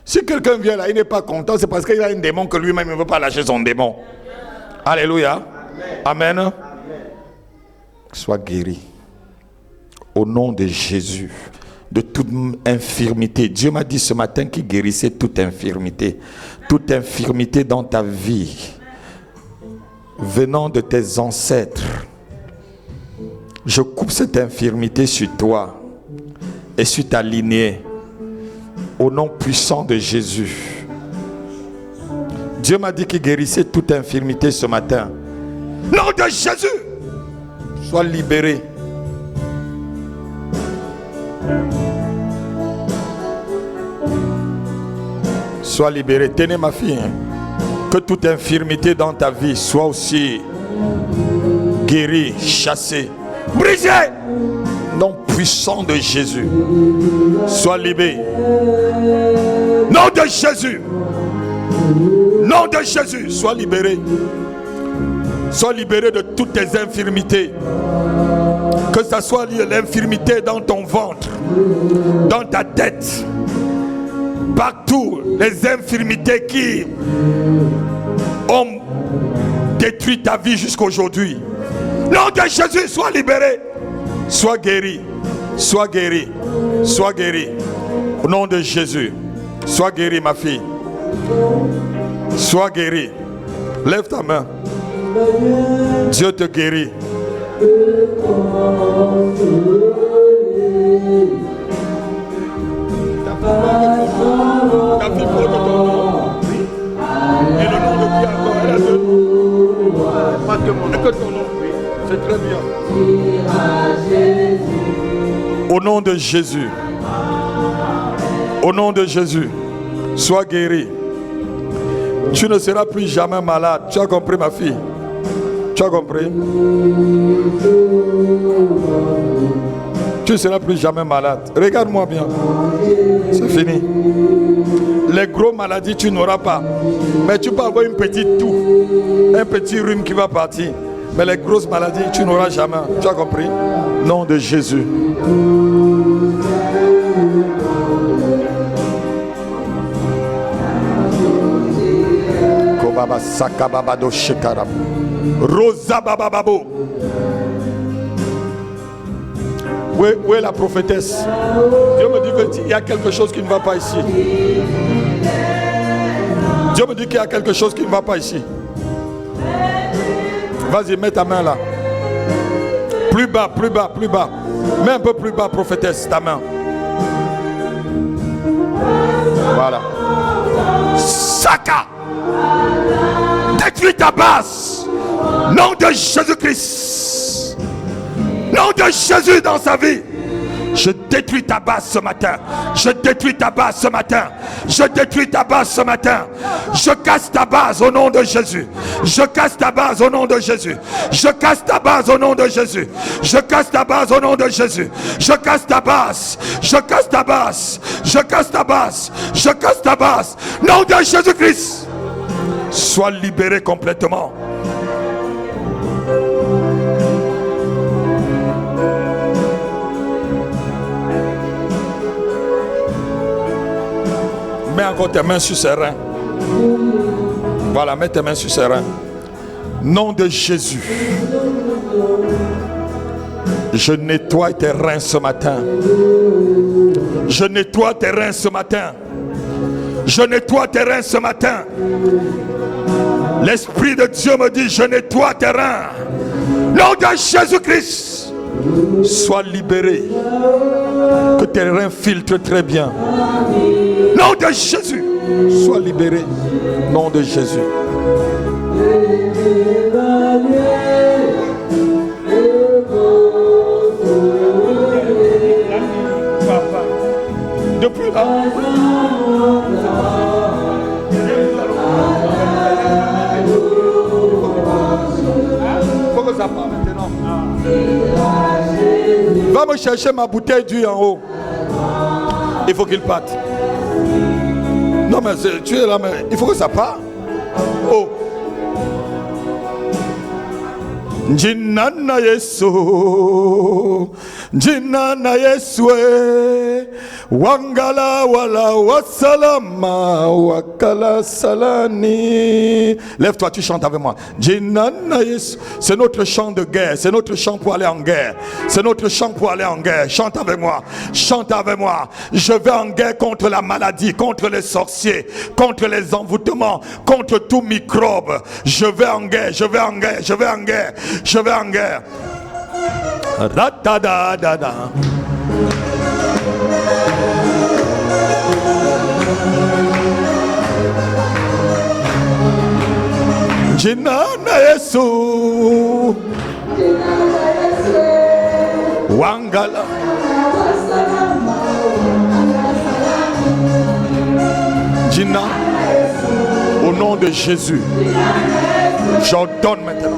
Si quelqu'un vient là, il n'est pas content, c'est parce qu'il a un démon que lui-même ne veut pas lâcher son démon. Alléluia. Amen. Amen. Sois guéri. Au nom de Jésus, de toute infirmité. Dieu m'a dit ce matin qu'il guérissait toute infirmité. Toute infirmité dans ta vie, venant de tes ancêtres. Je coupe cette infirmité sur toi et sur ta lignée. Au nom puissant de Jésus. Dieu m'a dit qu'il guérissait toute infirmité ce matin. Nom de Jésus, sois libéré. Sois libéré. Tenez ma fille. Que toute infirmité dans ta vie soit aussi guérie, chassée, brisée. Nom puissant de Jésus. Sois libéré. Nom de Jésus. Nom de Jésus. Sois libéré. Sois libéré de toutes tes infirmités. Que ce soit l'infirmité dans ton ventre, dans ta tête, partout, les infirmités qui ont détruit ta vie jusqu'aujourd'hui. Nom de Jésus, sois libéré. Sois guéri. Sois guéri. Sois guéri. Au nom de Jésus. Sois guéri, ma fille. Sois guéri. Lève ta main. Dieu te guérit. Ta fille porte ton nom. Et le nom de qui encore? Elle a deux noms. Pas que mon nom, que ton nom. C'est très bien. Au nom de Jésus. Au nom de Jésus. Sois guéri. Tu ne seras plus jamais malade. Tu as compris, ma fille? Tu as compris? Tu ne seras plus jamais malade. Regarde-moi bien. C'est fini. Les gros maladies, tu n'auras pas. Mais tu peux avoir une petite toux, un petit rhume qui va partir. Mais les grosses maladies, tu n'auras jamais. Tu as compris? Nom de Jésus. Kobaba sakababado shekaram. Rosa babababo. Où est la prophétesse? Dieu me dit qu'il y a quelque chose qui ne va pas ici. Dieu me dit qu'il y a quelque chose qui ne va pas ici. Vas-y, mets ta main là. Plus bas, plus bas, plus bas. Mets un peu plus bas, prophétesse, ta main. Voilà. Saka. Détruis ta base. Nom de Jésus-Christ. Nom de Jésus dans sa vie. Je détruis ta base ce matin. Je détruis ta base ce matin. Je détruis ta base ce matin. Je casse ta base au nom de Jésus. Je casse ta base au nom de Jésus. Je casse ta base au nom de Jésus. Je casse ta base au nom de Jésus. Je casse ta base. Je casse ta base. Je casse ta base. Je casse ta base. Nom de Jésus-Christ. Sois libéré complètement. Mets encore tes mains sur ses reins. Voilà, mets tes mains sur ses reins. Nom de Jésus. Je nettoie tes reins ce matin. Je nettoie tes reins ce matin. Je nettoie tes reins ce matin. L'Esprit de Dieu me dit, je nettoie tes reins. Nom de Jésus-Christ. Sois libéré. Que tes reins filtrent très bien. Nom de Jésus. Sois libéré. Nom de Jésus. Depuis là. Faut que ça parte maintenant. Va me chercher ma bouteille d'huile en haut. Il faut qu'il parte. Non mais tu es là, mais il faut que ça parte. Oh. Jinana Yesu, Jinana Yesue, Wangala wala wasalama wakala salani. Lève-toi, tu chantes avec moi. Jinana Yesu, c'est notre chant de guerre, c'est notre chant pour aller en guerre. C'est notre chant pour aller en guerre. Chante avec moi, chante avec moi. Je vais en guerre contre la maladie, contre les sorciers, contre les envoûtements, contre tout microbe. Je vais en guerre, je vais en guerre, je vais en guerre. Je vais en guerre. Ratadadada. Jinana Yesu. Wangala. Jina. Au nom de Jésus. J'ordonne maintenant.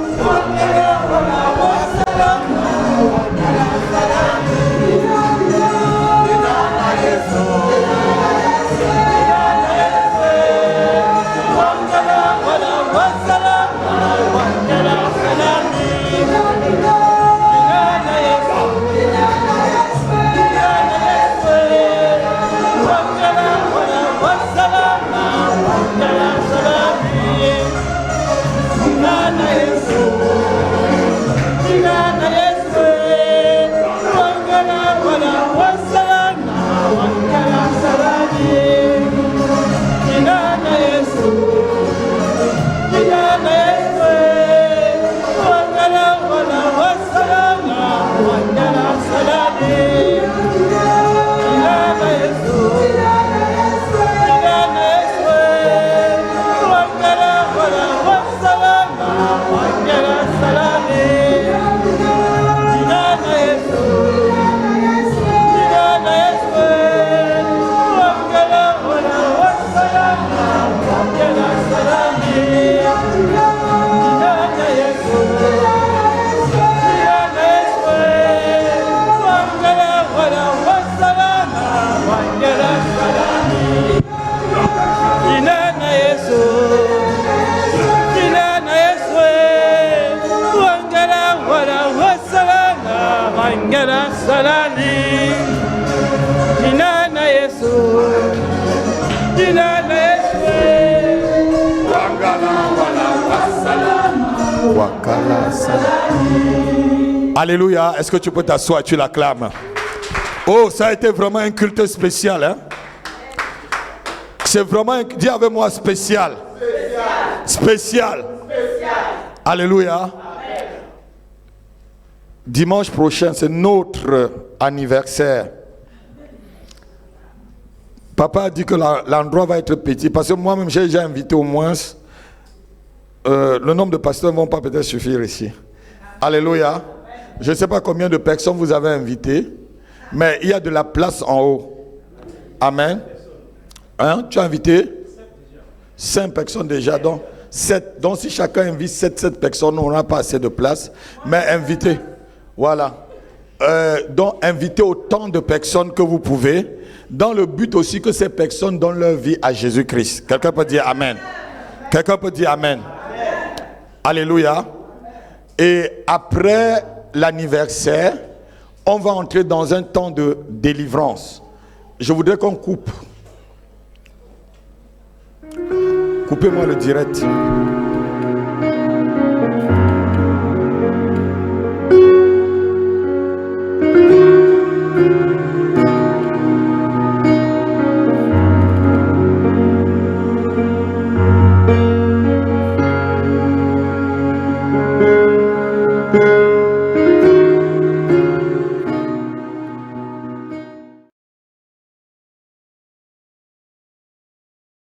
Alléluia. Est-ce que tu peux t'asseoir et tu l'acclames? Oh, ça a été vraiment un culte spécial. Hein? C'est vraiment, dis avec moi, spécial. Spécial. Alléluia. Amen. Dimanche prochain, c'est notre anniversaire. Papa a dit que l'endroit va être petit parce que moi-même, j'ai déjà invité au moins. Le nombre de pasteurs ne vont pas peut-être suffire ici. Alléluia. Je ne sais pas combien de personnes vous avez invitées, mais il y a de la place en haut. Amen. Hein? Tu as invité 5 personnes déjà, donc 7. Donc si chacun invite 7 personnes, on n'aura pas assez de place. Mais invitez. Voilà. Donc invitez autant de personnes que vous pouvez, dans le but aussi que ces personnes donnent leur vie à Jésus-Christ. Quelqu'un peut dire Amen. Quelqu'un peut dire Amen. Alléluia. Et après l'anniversaire, on va entrer dans un temps de délivrance. Je voudrais qu'on coupe. Coupez-moi le direct.